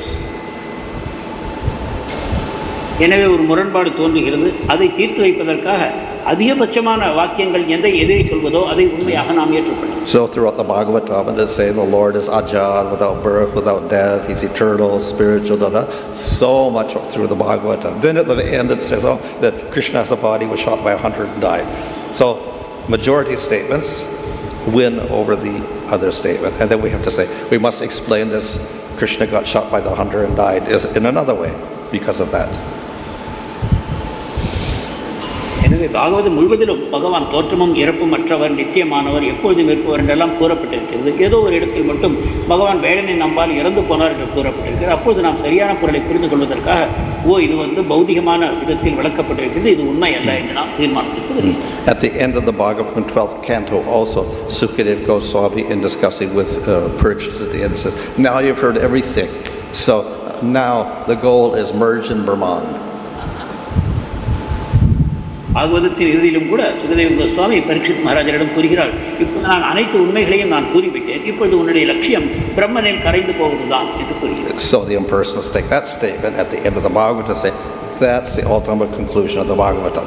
எனவே ஒரு முரண்பாடு தோன்றுகிறது. அதை தீர்த்து வைப்பதற்காக அதிகபட்சமான வாக்கியங்கள் எதை சொல்வதோ அதை உண்மையாக நாம் ஏற்றுக்கொள்கிறோம். So throughout the Bhāgavatam it is saying the Lord is ajaḥ, without birth, without death, he's eternal, spiritual, so much through the Bhāgavatam. Then at the end it says that Krishna's body was shot by a hunter and died. So majority statements win over the other statement. And then we have to say, we must explain this, Krishna got shot by the hunter and died, is in another way because of that. எனவே பாகவதம் முழுவதிலும் பகவான் தோற்றமும் இறப்பும் அற்றவர், நித்தியமானவர், எப்பொழுதும் இருப்பவர் என்றெல்லாம் கூறப்பட்டிருக்கிறது. ஏதோ ஒரு இடத்தில் மட்டும் பகவான் வேடனின் அம்பால் இறந்து போனார் என்று கூறப்பட்டிருக்கிறது. அப்பொழுது நாம் சரியான பொருளை புரிந்து கொள்வதற்காக இது பௌதிகமான விதத்தில் விளக்கப்பட்டிருக்கிறது, இது உண்மை அல்ல என்று நாம் தீர்மானத்துக்கு வருகிறோம். At the end of the Bhāgavatam 12th Canto also, Sūta Gosvāmī in discussing with Parikshit at the end says, now you've heard everything. So now the goal is merge in Brahman. பாகவதத்தின் இறுதியிலும் கூட சுகதேவ கோஸ்வாமி பரீட்சித் மகாராஜரிடம் கூறுகிறார், இப்போது நான் அனைத்து உண்மைகளையும் நான் கூறிவிட்டேன், இப்பொழுது உன்னுடைய லட்சியம் பிரம்மனில் கரைந்து போவதுதான் என்று கூறுகிறார். So the impersonalists take that statement at the end of the Bhāgavatam and say, that's the ultimate conclusion of the Bhāgavatam.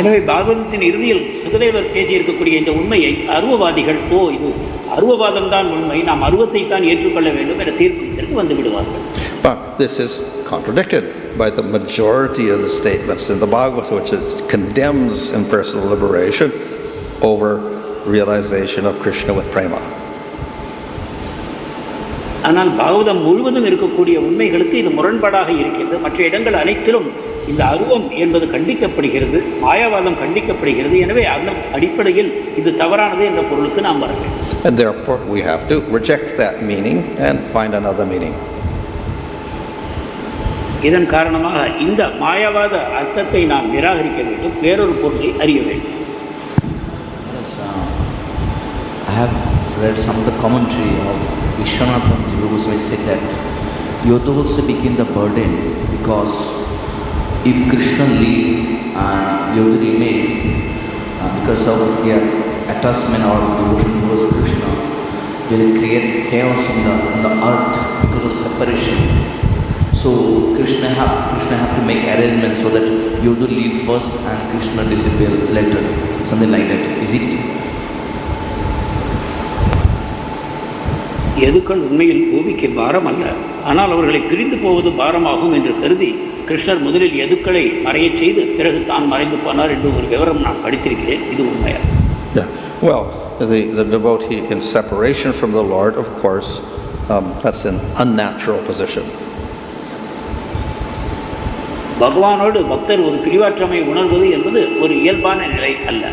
எனவே பாகவதத்தின் இறுதியில் சுகதேவர் பேசியிருக்கக்கூடிய இந்த உண்மையை அருவவாதிகள் இது அருவவாதம் தான் உண்மை, நாம் அருவத்தை தான் ஏற்றுக்கொள்ள வேண்டும் என்ற தீர்ப்பதற்கு வந்து விடுவார்கள். But this is contradicted by the majority of the statements in the Bhāgavatam, which condemns impersonal liberation over realization of Krishna with prema. ஆனால் பாகவதம் முழுவதும் இருக்கக்கூடிய உண்மைகளுக்கு இது முரண்பாடாக இருக்கிறது. மற்ற இடங்கள் அனைத்திலும் இந்த அருவம் என்பது கண்டிக்கப்படுகிறது, மாயாவாதம் கண்டிக்கப்படுகிறது. எனவே அந்த அடிப்படையில் இது தவறானது என்ற பொருளுக்கு நாம் வர வேண்டும். And therefore we have to reject that meaning and find another meaning. இதன் காரணமாக இந்த மாயாவாத அர்த்தத்தை நாம் நிராகரிக்க வேண்டும், வேறொரு பொருளை அறிய வேண்டும். I have read some of the commentary of Viśvanātha Cakravartī said that Yadus also became the burden because if Krishna leave and Yadu remain because of their attachment or devotion towards Krishna, they will create chaos in the earth because of separation. So Krishna have to make arrangements so that Yadu leave first and Krishna disappear later, something like that. Is it? எதுக்கள் உண்மையில் பூமிக்கு பாரம் அல்ல, ஆனால் அவர்களை பிரிந்து போவது பாரமாகும் என்று கருதி கிருஷ்ணர் முதலில் எதுக்களை மறையச் செய்து பிறகு தான் மறைந்து போனார் என்று ஒரு விவரம் நான் படித்திருக்கிறேன். இது உண்மையா? Yeah. Well, the devotee in separation from the Lord, of course, that's an unnatural position. பகவானோடு பக்தர் ஒரு பிரிவாற்றமை உணர்வது என்பது ஒரு இயல்பான நிலை அல்ல.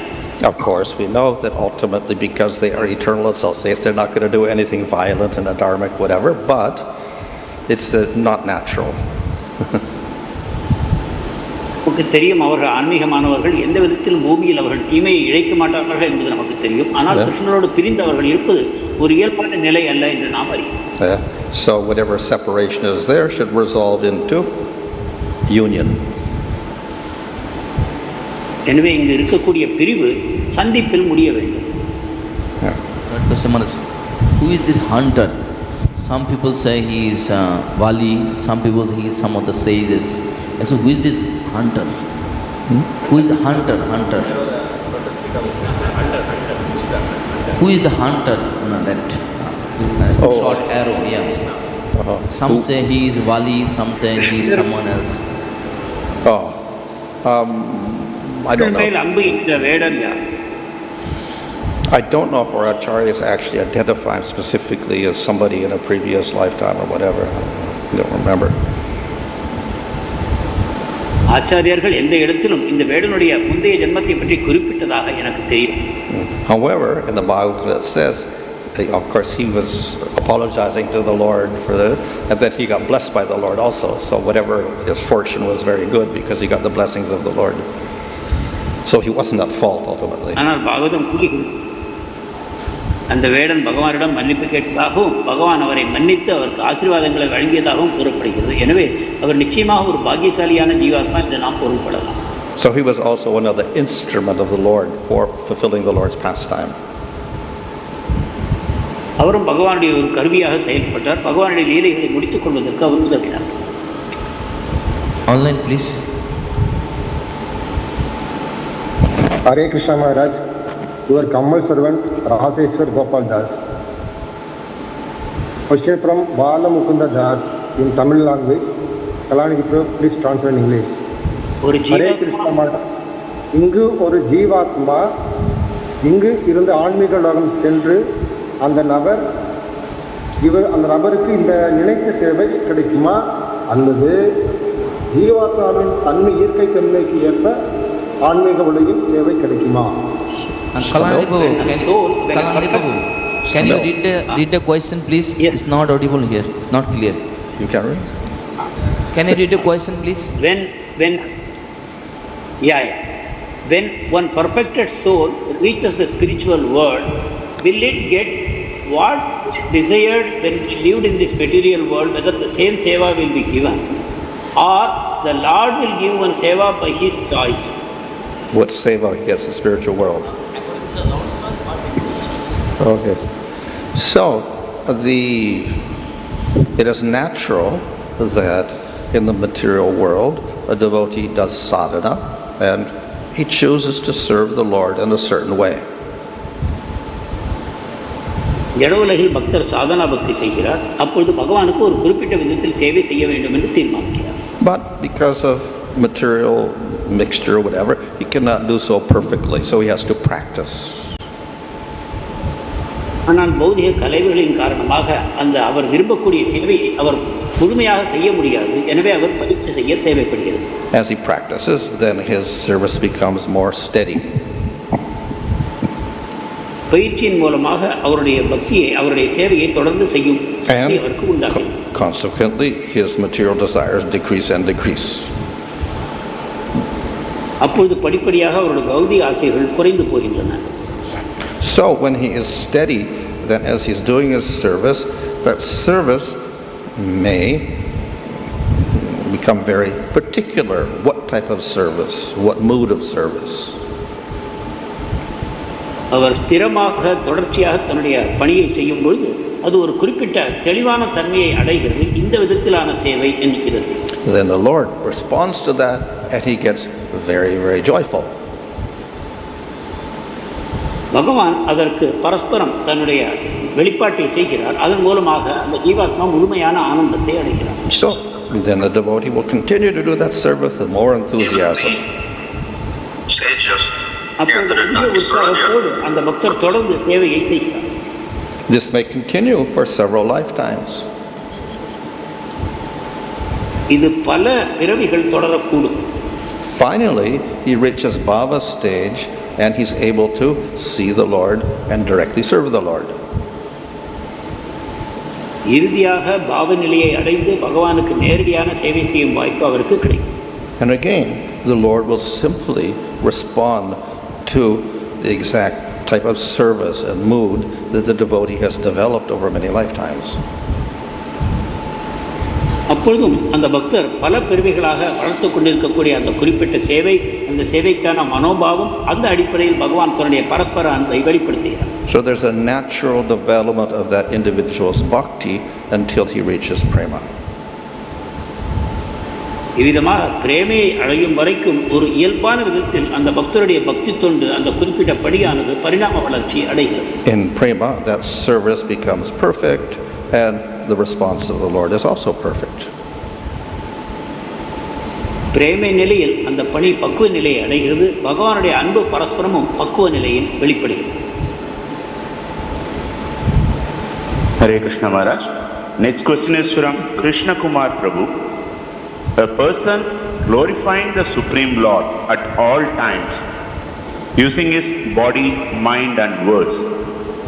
Of course, we know that ultimately, because they are eternal associates, they're not going to do anything violent and adharmic, whatever, but it's not natural. நமக்கு தெரியும், அவர்கள் ஆன்மீகமானவர்கள் எந்த விதத்திலும் பூமியில் அவர்கள் தீமையை இழைக்க மாட்டார்கள் என்பது நமக்கு தெரியும். ஆனால் கிருஷ்ணரோடு பிரிந்து அவர்கள் இருப்பது ஒரு இயல்பான நிலை அல்ல என்று நாம் அறிவோம். So whatever separation is there should resolve into union. எனவே இங்கு இருக்கக்கூடிய பிரிவு சந்திப்பில் முடிய வேண்டும். Who is this hunter? Some people say he is Vali, some people say he is some of the sages. So who is this hunter? Who is the hunter? Who is the hunter? That short arrow, yeah. Some say he is Vali, some say he is someone else. I don't know. I don't know if our acharyas actually identify specifically as somebody in a previous lifetime or whatever. I don't remember. ஆச்சாரியர்கள் எந்த இடத்திலும் இந்த வேடனுடைய முந்தைய ஜென்மத்தை பற்றி குறிப்பிட்டதாக எனக்கு தெரியும். However, in the Bhagavatam it says, of course, he was apologizing to the Lord for that, and that he got blessed by the Lord also. So whatever his fortune was very good because he got the blessings of the Lord. So he wasn't at fault ultimately. ஆனால் பாகவதம் கூறுகிறது, அந்த வேடன் பகவானிடம் மன்னிப்பு கேட்டதாகவும் பகவான் அவரை மன்னித்து அவருக்கு ஆசீர்வாதங்களை வழங்கியதாகவும் கூறப்படுகிறது. எனவே அவர் நிச்சயமாக ஒரு பாக்கியசாலியான ஜீவாத்மா என்று நாம் பொருள்படலாம். So he was also one of the instrument of the Lord for fulfilling the Lord's pastime. அவரும் பகவானுடைய ஒரு கருவியாக செயல்பட்டார். பகவானுடைய லீலைகளை முடித்துக் கொள்வதற்கு அவர் உதவினார். Online please. Hare Krishna Maharaj, your Kammal servant Rahaseshwar Gopal Das. Question from Bala Mukunda Das in Tamil language. Kalani please translate in English. Hare Krishna Maharaj, இங்கு ஒரு ஜீவாத்மா இங்கு இருந்து ஆன்மீக லோகம் சென்று அந்த நபருக்கு இந்த நினைத்த சேவை கிடைக்குமா அல்லது ஜீவாத்மாவின் தன்மை இயற்கை தன்மைக்கு ஏற்ப ஆன்மீக உலகில் சேவை கிடைக்குமா? Can you read the question please? Yes. It's not audible here. It's not clear. You can read? Can you read the question please? When one perfected soul reaches the spiritual world, will it get what it desired when it lived in this material world, whether the same seva will be given or the Lord will give one seva by his choice? What seva he gets in the spiritual world? Okay. So, it is natural that in the material world a devotee does sadhana and he chooses to serve the Lord in a certain way. ஜட உலகில் பக்தர் சாதனா பக்தி செய்கிறார். அப்பொழுது பகவானுக்கு ஒரு குறிப்பிட்ட விதத்தில் சேவை செய்ய வேண்டும் என்று தீர்மானிக்கிறார். But because of material mixture or whatever, he cannot do so perfectly, so he has to practice. ஆனால் பௌதிக கலைகளின் காரணமாக அவர் விரும்பக்கூடிய சேவையை அவர் முழுமையாக செய்ய முடியாது. எனவே அவர் பயிற்சி செய்ய தேவைப்படுகிறது. As he practices, then his service becomes more steady. பயிற்சியின் மூலமாக அவருடைய பக்தியை அவருடைய சேவையை தொடர்ந்து செய்யும் சக்தி அவருக்கு உண்டாகும். Consequently, his material desires decrease and decrease. அப்பொழுது படிப்படியாக அவருடைய பௌதிக ஆசைகள் குறைந்து போகின்றன. So when he is steady, then as he's doing his service, that service may become very particular. What type of service? What mood of service? அவர் ஸ்திரமாக தொடர்ச்சியாக தன்னுடைய பணியை செய்யும் பொழுது அது ஒரு குறிப்பிட்ட தெளிவான தன்மையை அடைகிறது. இந்த விதத்திலான சேவை என்கிறது. Then the Lord responds to that and he gets very, very joyful. பகவான் அதற்கு பரஸ்பரம் தன்னுடைய வெளிப்பாட்டை செய்கிறார். அதன் மூலமாக அந்த ஜீவாத்மா முழுமையான ஆனந்தத்தை அடைகிறார். So then the devotee will continue to do that service with more enthusiasm. அப்போது அந்த பக்தர் தொடர்ந்து சேவையை செய்கிறார். This may continue for several lifetimes. இது பல பிறவிகள் தொடரக்கூடும். Finally, he reaches bhava stage and he's able to see the Lord and directly serve the Lord. இறுதியாக பாவ நிலையை அடைந்து பகவானுக்கு நேரடியான சேவை செய்யும் வாய்ப்பு அவருக்கு கிடைக்கும். And again, the Lord will simply respond to the exact type of service and mood that the devotee has developed over many lifetimes. அப்பொழுதும் அந்த பக்தர் பல பிறவிகளாக வளர்த்து கொண்டிருக்கக்கூடிய அந்த குறிப்பிட்ட சேவை, அந்த சேவைக்கான மனோபாவம், அந்த அடிப்படையில் பகவான் தன்னுடைய பரஸ்பர அன்பை வெளிப்படுத்துகிறார். So there's a natural development of that individual's bhakti until he reaches prema. இவ்விதமாக பிரேமையை அடையும் வரைக்கும் ஒரு இயல்பான விதத்தில் அந்த பக்தருடைய பக்தி தொண்டு அந்த குறிப்பிட்ட படியானது பரிணாம வளர்ச்சி அடைகிறது. In prema, that service becomes perfect and the response of the Lord is also perfect. பிரேமை நிலையில் அந்த பணி பக்குவ நிலையை அடைகிறது. பகவானுடைய அன்பு பரஸ்பரமும் பக்குவ நிலையில் வெளிப்படுகிறது. Hare Krishna Maharaj. Next question is from Krishna Kumar Prabhu. A person glorifying the Supreme Lord at all times, using his body, mind and words,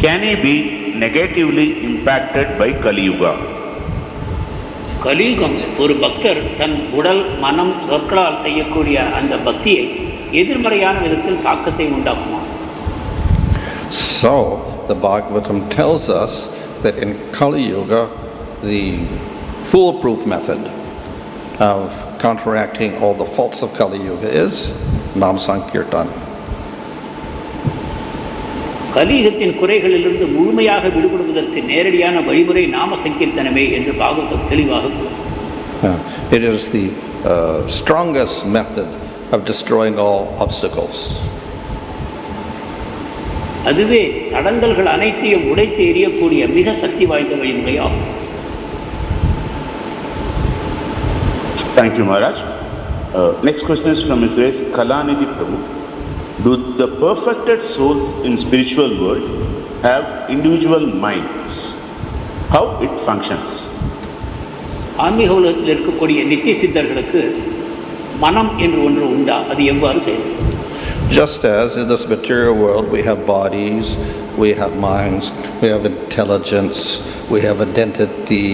can he be negatively impacted by Kali Yuga? கலியுகம் ஒரு பக்தர் தன் உடல், மனம், சொற்களால் செய்யக்கூடிய அந்த பக்தியை எதிர்மறையான விதத்தில் தாக்கத்தை உண்டாக்குமா? So the Bhagavatam tells us that in Kali Yuga, the foolproof method of counteracting all the faults of Kali Yuga is Nam Sankirtan. கலியுகத்தின் குறைகளிலிருந்து முழுமையாக விடுபடுவதற்கு நேரடியான வழிமுறை நாம சங்கீர்த்தனமே என்று பாகவதம் தெளிவாக It is the strongest method of destroying all obstacles. அதுவே தடங்கல்கள் அனைத்தையும் உடைத்து எறியக்கூடிய மிக சக்தி வாய்ந்த வழிமுறையாகும். Thank you, Maharaj. Next question is from His Grace Kalanidhi Prabhu. Do the perfected souls in spiritual world have individual minds? How it functions? ஆன்மீக உலகத்தில் இருக்கக்கூடிய நித்திய சித்தர்களுக்கு மனம் என்று ஒன்று உண்டா? அது எவ்வாறு செய்யும்? Just as in this material world we have bodies, we have minds, we have intelligence, we have identity,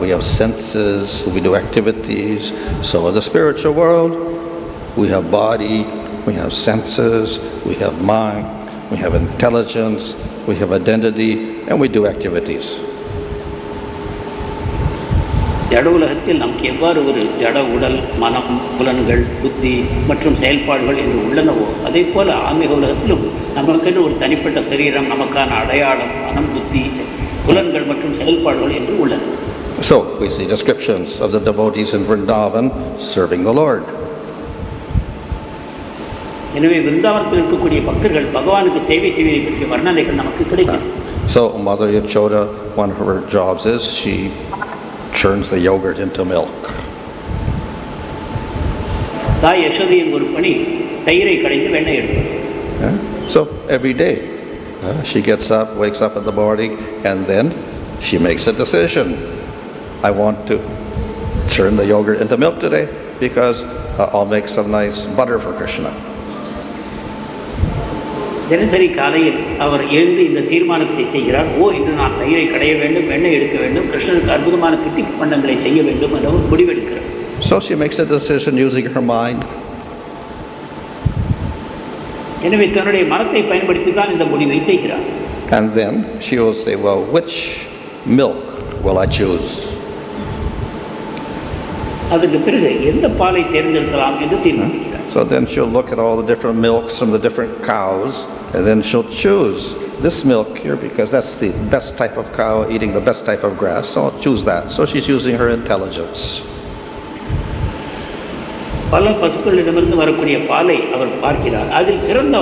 we have senses, we do activities. So in the spiritual world, we have body, we have senses, we have mind, we have intelligence, we have identity, and we do activities. ஜட உலகத்தில் நமக்கு எவ்வாறு ஒரு ஜட உடல், மனம், புலன்கள், புத்தி மற்றும் செயல்பாடுகள் என்று உள்ளனவோ அதே போல ஆன்மீக உலகத்திலும் நமக்கென்று ஒரு தனிப்பட்ட சரீரம், நமக்கான அடையாளம், மனம், புத்தி, புலன்கள் மற்றும் செயல்பாடுகள் என்று உள்ளன. So we see descriptions of the devotees in Vrindavan serving the Lord. எனவே விருந்தாவனத்தில் இருக்கக்கூடிய பக்தர்கள் பகவானுக்கு சேவை செய்வதை பற்றிய வர்ணனைகள் நமக்கு கிடைக்கும். So Mother Yachoda, one of her jobs is she churns the yogurt into milk. தாய் யசோதையின் ஒரு பணி தயிரை கடைந்து வெண்ணெய் எடுப்பது. So every day she gets up, wakes up in the morning, and then she makes a decision. I want to churn the yogurt into milk today because I'll make some nice butter for Krsna. தினசரி காலையில் அவர் எழுந்து இந்த தீர்மானத்தை செய்கிறார். இன்று நான் தயிரை கடைய வேண்டும், வெண்ணெய் எடுக்க வேண்டும், கிருஷ்ணனுக்கு அற்புதமான தித்திப்பு பண்டங்களை செய்ய வேண்டும் என்ற ஒரு முடிவெடுக்கிறார். So she makes a decision using her mind. எனவே தன்னுடைய மனத்தை பயன்படுத்தி தான் இந்த முடிவை செய்கிறார். And then she will say, well, which milk will I choose? அதுக்கு பிறகு எந்த பாலை தேர்ந்தெடுக்கலாம் என்று தீர்மானிக்கிறார். So then she'll look at all the different milks from the different cows, and then she'll choose this milk here because that's the best type of cow eating the best type of grass, so I'll choose that. So she's using her intelligence. பல பசுக்களிடமிருந்து வரக்கூடிய பாலை அவர் பார்க்கிறார். அதில் சிறந்த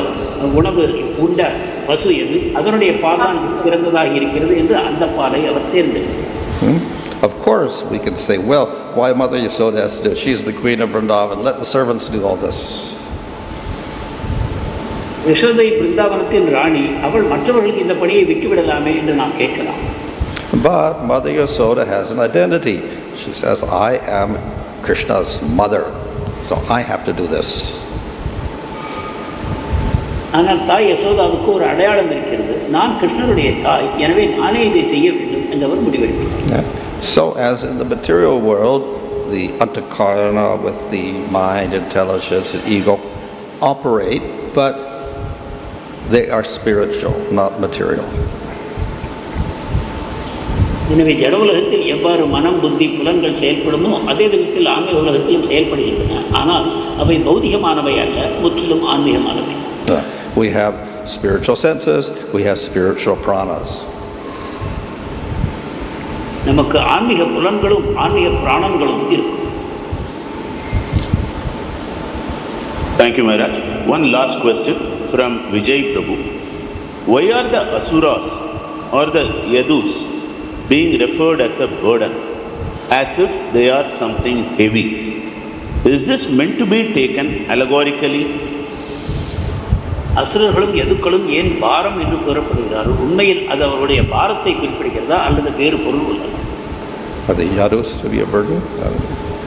உணவு உண்ட பசு எது, அதனுடைய பால் சிறந்ததாக இருக்கிறது என்று அந்த பாலை அவர் தேர்ந்தெடுக்கிறார். Of course, we can say, well, why Mother Yasoda has to do it? She's the queen of Vrindavan. Let the servants do all this. Yashoda பிருந்தாவனத்தின் ராணி, அவள் மற்றவர்களுக்கு இந்த பணியை விட்டுவிடலாமே என்று நாம் கேட்கலாம். But Mother Yasoda has an identity. She says, I am Krishna's mother, so I have to do this. ஆனால் தாய் யசோதாவுக்கு ஒரு அடையாளம் இருக்கிறது. நான் கிருஷ்ணருடைய தாய், எனவே நானே இதை செய்ய வேண்டும் என்று அவர் முடிவெடுக்கிறார். So as in the material world, the antakarana with the mind, intelligence, and ego operate, but they are spiritual, not material. எனவே ஜட உலகத்தில் எவ்வாறு மனம், புத்தி, புலன்கள் செயல்படுமோ அதே விதத்தில் ஆன்மீக உலகத்திலும் செயல்படுகின்றன. ஆனால் அவை பௌதிகமானவை அல்ல, முற்றிலும் ஆன்மீகமானவை. We have spiritual senses, we have spiritual pranas. நமக்கு ஆன்மீக புலன்களும் ஆன்மீக பிராணங்களும் இருக்கும். Thank you, Maharaj. One last question from Vijay Prabhu. Why are the asuras or the Yadus being referred as a burden, as if they are something heavy? Is this meant to be taken allegorically? அசுரர்களும் எதுக்களும் ஏன் பாரம் என்று கூறப்படுகிறார்கள்? உண்மையில் அது அவருடைய பாரத்தை குறிப்பிடுகிறதா அல்லது வேறு பொருள் உள்ளதா? Are the Yadus to be a burden?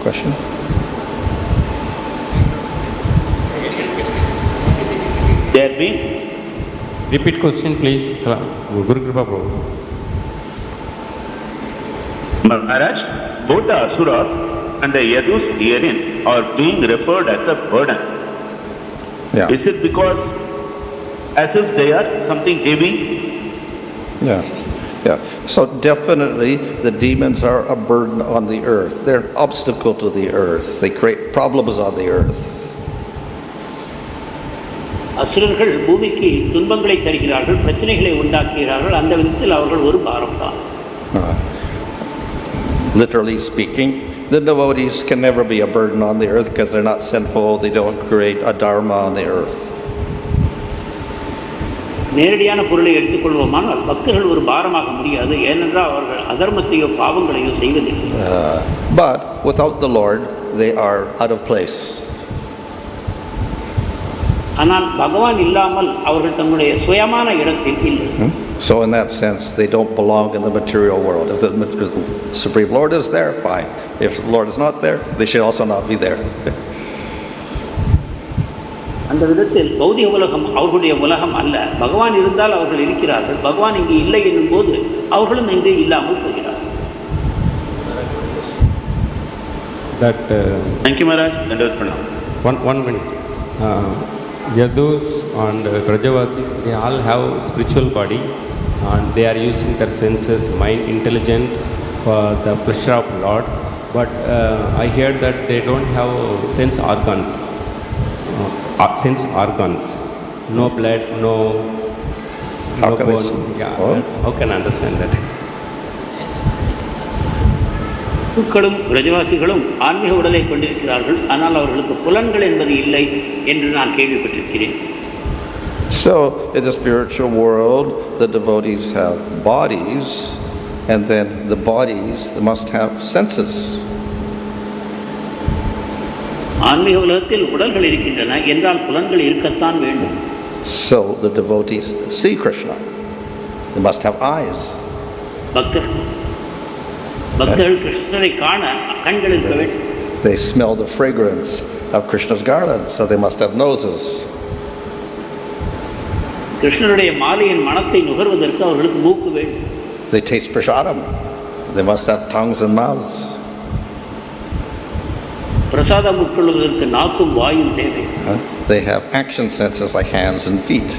Question. They are being. Repeat question, please. Guru Kripa Prabhu. Maharaj, both the asuras and the Yadus herein are being referred as a burden. Yeah. Is it because as if they are something heavy? Yeah. So definitely the demons are a burden on the earth. They're an obstacle to the earth. They create problems on the earth. அசுரர்கள் பூமிக்கு துன்பங்களை தருகிறார்கள், பிரச்சனைகளை உண்டாக்குகிறார்கள். அந்த விதத்தில் அவர்கள் ஒரு பாரம் தான். Literally speaking, the devotees can never be a burden on the earth because they're not sinful. They don't create a dharma on the earth. நேரடியான பொருளை எடுத்துக்கொள்வோமானால் பக்தர்கள் ஒரு பாரமாக முடியாது, ஏனென்றால் அவர்கள் அதர்மத்தையோ பாவங்களையோ செய்வதில்லை. But without the Lord, they are out of place. ஆனால் பகவான் இல்லாமல் அவர்கள் தங்களுடைய சுயமான இடத்தில் இல்லை. So in that sense, they don't belong in the material world. If the Supreme Lord is there, fine. If the Lord is not there, they should also not be there. அந்த விதத்தில் பௌதிக உலகம் அவர்களுடைய உலகம் அல்ல. பகவான் இருந்தால் அவர்கள் இருக்கிறார்கள், பகவான் இங்கு இல்லை என்னும் போது அவர்களும் இங்கு இல்லாமல் போகிறார்கள். Thank you, Maharaj. One minute. Yadus and Brajavasis, they all have spiritual body and they are using their senses, mind, intelligent for the pleasure of Lord. But I hear that they don't have sense organs. No blood, no bone. How can I understand that? பூக்களும் பிரஜவாசிகளும் ஆன்மீக உடலை கொண்டிருக்கிறார்கள், ஆனால் அவர்களுக்கு புலன்கள் என்பது இல்லை என்று நான் கேள்விப்பட்டிருக்கிறேன். So in the spiritual world, the devotees have bodies, and then the bodies must have senses. ஆன்மீக உலகத்தில் உடல்கள் இருக்கின்றன என்றால் புலன்கள் இருக்கத்தான் வேண்டும். So the devotees see Krishna. They must have eyes. பக்தர்கள் கிருஷ்ணரை காண கண்கள் இருக்க வேண்டும். They smell the fragrance of Krishna's garland, so they must have noses. கிருஷ்ணருடைய மாலையின் மணத்தை நுகர்வதற்கு அவர்களுக்கு மூக்கு வேண்டும். They taste prasadam. They must have tongues and mouths. பிரசாதம் உட்கொள்வதற்கு நாக்கும் வாயும் தேவை. They have action senses like hands and feet.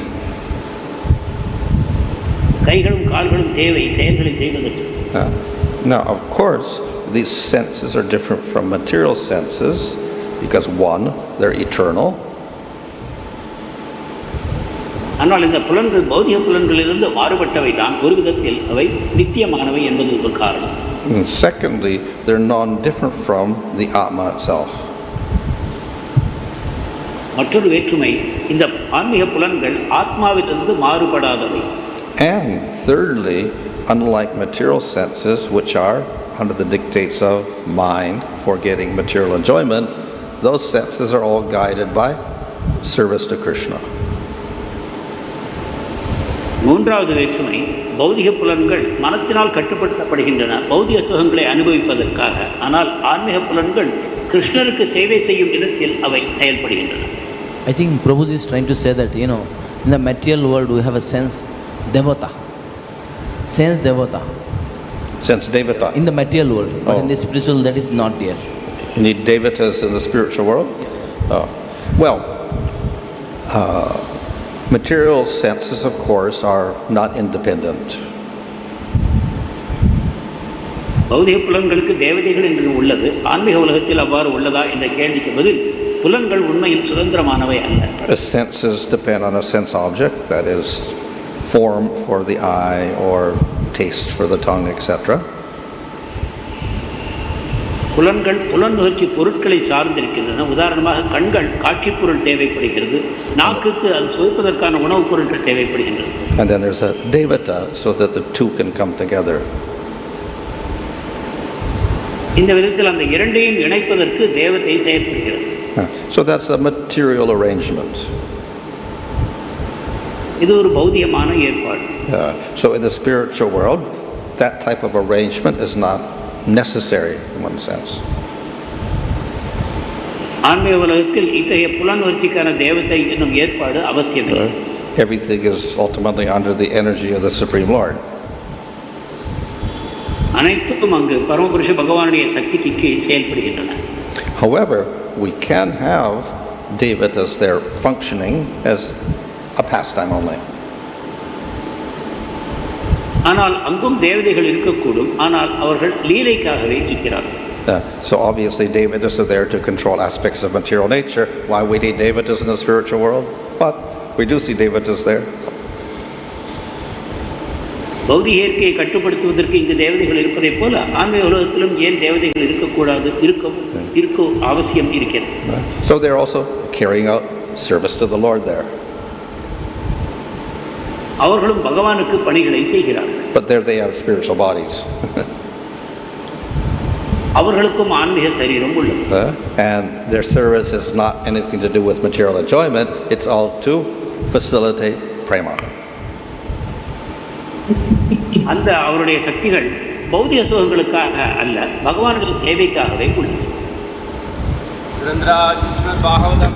கைகளும் கால்களும் தேவை செயல்களை செய்வதற்கு. Now, of course, these senses are different from material senses because one, they're eternal. ஆனால் இந்த புலன்கள் பௌதிக புலன்களிலிருந்து மாறுபட்டவை தான், ஒரு விதத்தில் அவை நித்தியமானவை என்பது ஒரு காரணம். And secondly, they're non-different from the Atma itself. மற்றொரு வேற்றுமை, இந்த ஆன்மீக புலன்கள் ஆத்மாவிலிருந்து மாறுபடாதவை. And thirdly, unlike material senses, which are under the dictates of mind for getting material enjoyment, those senses are all guided by service to Krishna. மூன்றாவது வேற்றுமை, பௌதிக புலன்கள் மனத்தினால் கட்டுப்படுத்தப்படுகின்றன பௌதிக சுகங்களை அனுபவிப்பதற்காக. ஆனால் ஆன்மீக புலன்கள் கிருஷ்ணருக்கு சேவை செய்யும் விதத்தில் அவை செயல்படுகின்றன. I think Prabhuji is trying to say that, in the material world we have a sense devata. Sense devata. Sense devata. In the material world, but in the spiritual that is not there. You need devatas in the spiritual world? Well, material senses, of course, are not independent. பௌதிக புலன்களுக்கு தேவதைகள் என்று உள்ளது. ஆன்மீக உலகத்தில் அவ்வாறு உள்ளதா என்ற கேள்விக்கு பதில், புலன்கள் உண்மையில் சுதந்திரமானவை அல்ல. The senses depend on a sense object, that is form for the eye or taste for the tongue, etc. புலன்கள் புலன் நுகர்ச்சி பொருட்களை சார்ந்திருக்கின்றன. உதாரணமாக கண்கள் காட்சி பொருள் தேவைப்படுகிறது, நாக்குக்கு அது சுவைப்பதற்கான உணவுப் பொருட்கள் தேவைப்படுகின்றன. And then there's a devata so that the two can come together. இந்த விதத்தில் அந்த இரண்டையும் இணைப்பதற்கு தேவதை செயல்படுகிறது. So that's a material arrangement. இது ஒரு பௌதிகமான ஏற்பாடு. So in the spiritual world, that type of arrangement is not necessary in one sense. ஆன்மீக உலகத்தில் இத்தகைய புலனுணர்ச்சிக்கான தேவதை என்னும் ஏற்பாடு அவசியமில்லை. Everything is ultimately under the energy of the Supreme Lord. அனைத்தும் அங்கு பரமபுருஷ பகவானுடைய சக்திக்கு கீழ் செயல்படுகின்றன. However, we can have devatas there functioning as a pastime only. ஆனால் அங்கும் தேவதைகள் இருக்கக்கூடும், ஆனால் அவர்கள் லீலைக்காகவே இருக்கிறார்கள். So obviously devatas are there to control aspects of material nature. Why we need devatas in the spiritual world? But we do see devatas there. பௌதிக இயற்கையை கட்டுப்படுத்துவதற்கு இங்கு தேவதைகள் இருப்பதைப் போல ஆன்மீக உலகத்திலும் ஏன் தேவதைகள் இருக்கக்கூடாது? இருக்க அவசியம் இருக்கிறது. So they're also carrying out service to the Lord there. அவர்களும் பகவானுக்கு பணிகளை செய்கிறார்கள். But there they have spiritual bodies. அவர்களுக்கும் ஆன்மீக சரீரம் உள்ளது. And their service is not anything to do with material enjoyment. It's all to facilitate prema. அந்த அவருடைய சக்திகள் பௌதிக சுகங்களுக்காக அல்ல, பகவானுடைய சேவைக்காகவே உள்ளது. Śrīmad-Bhāgavatam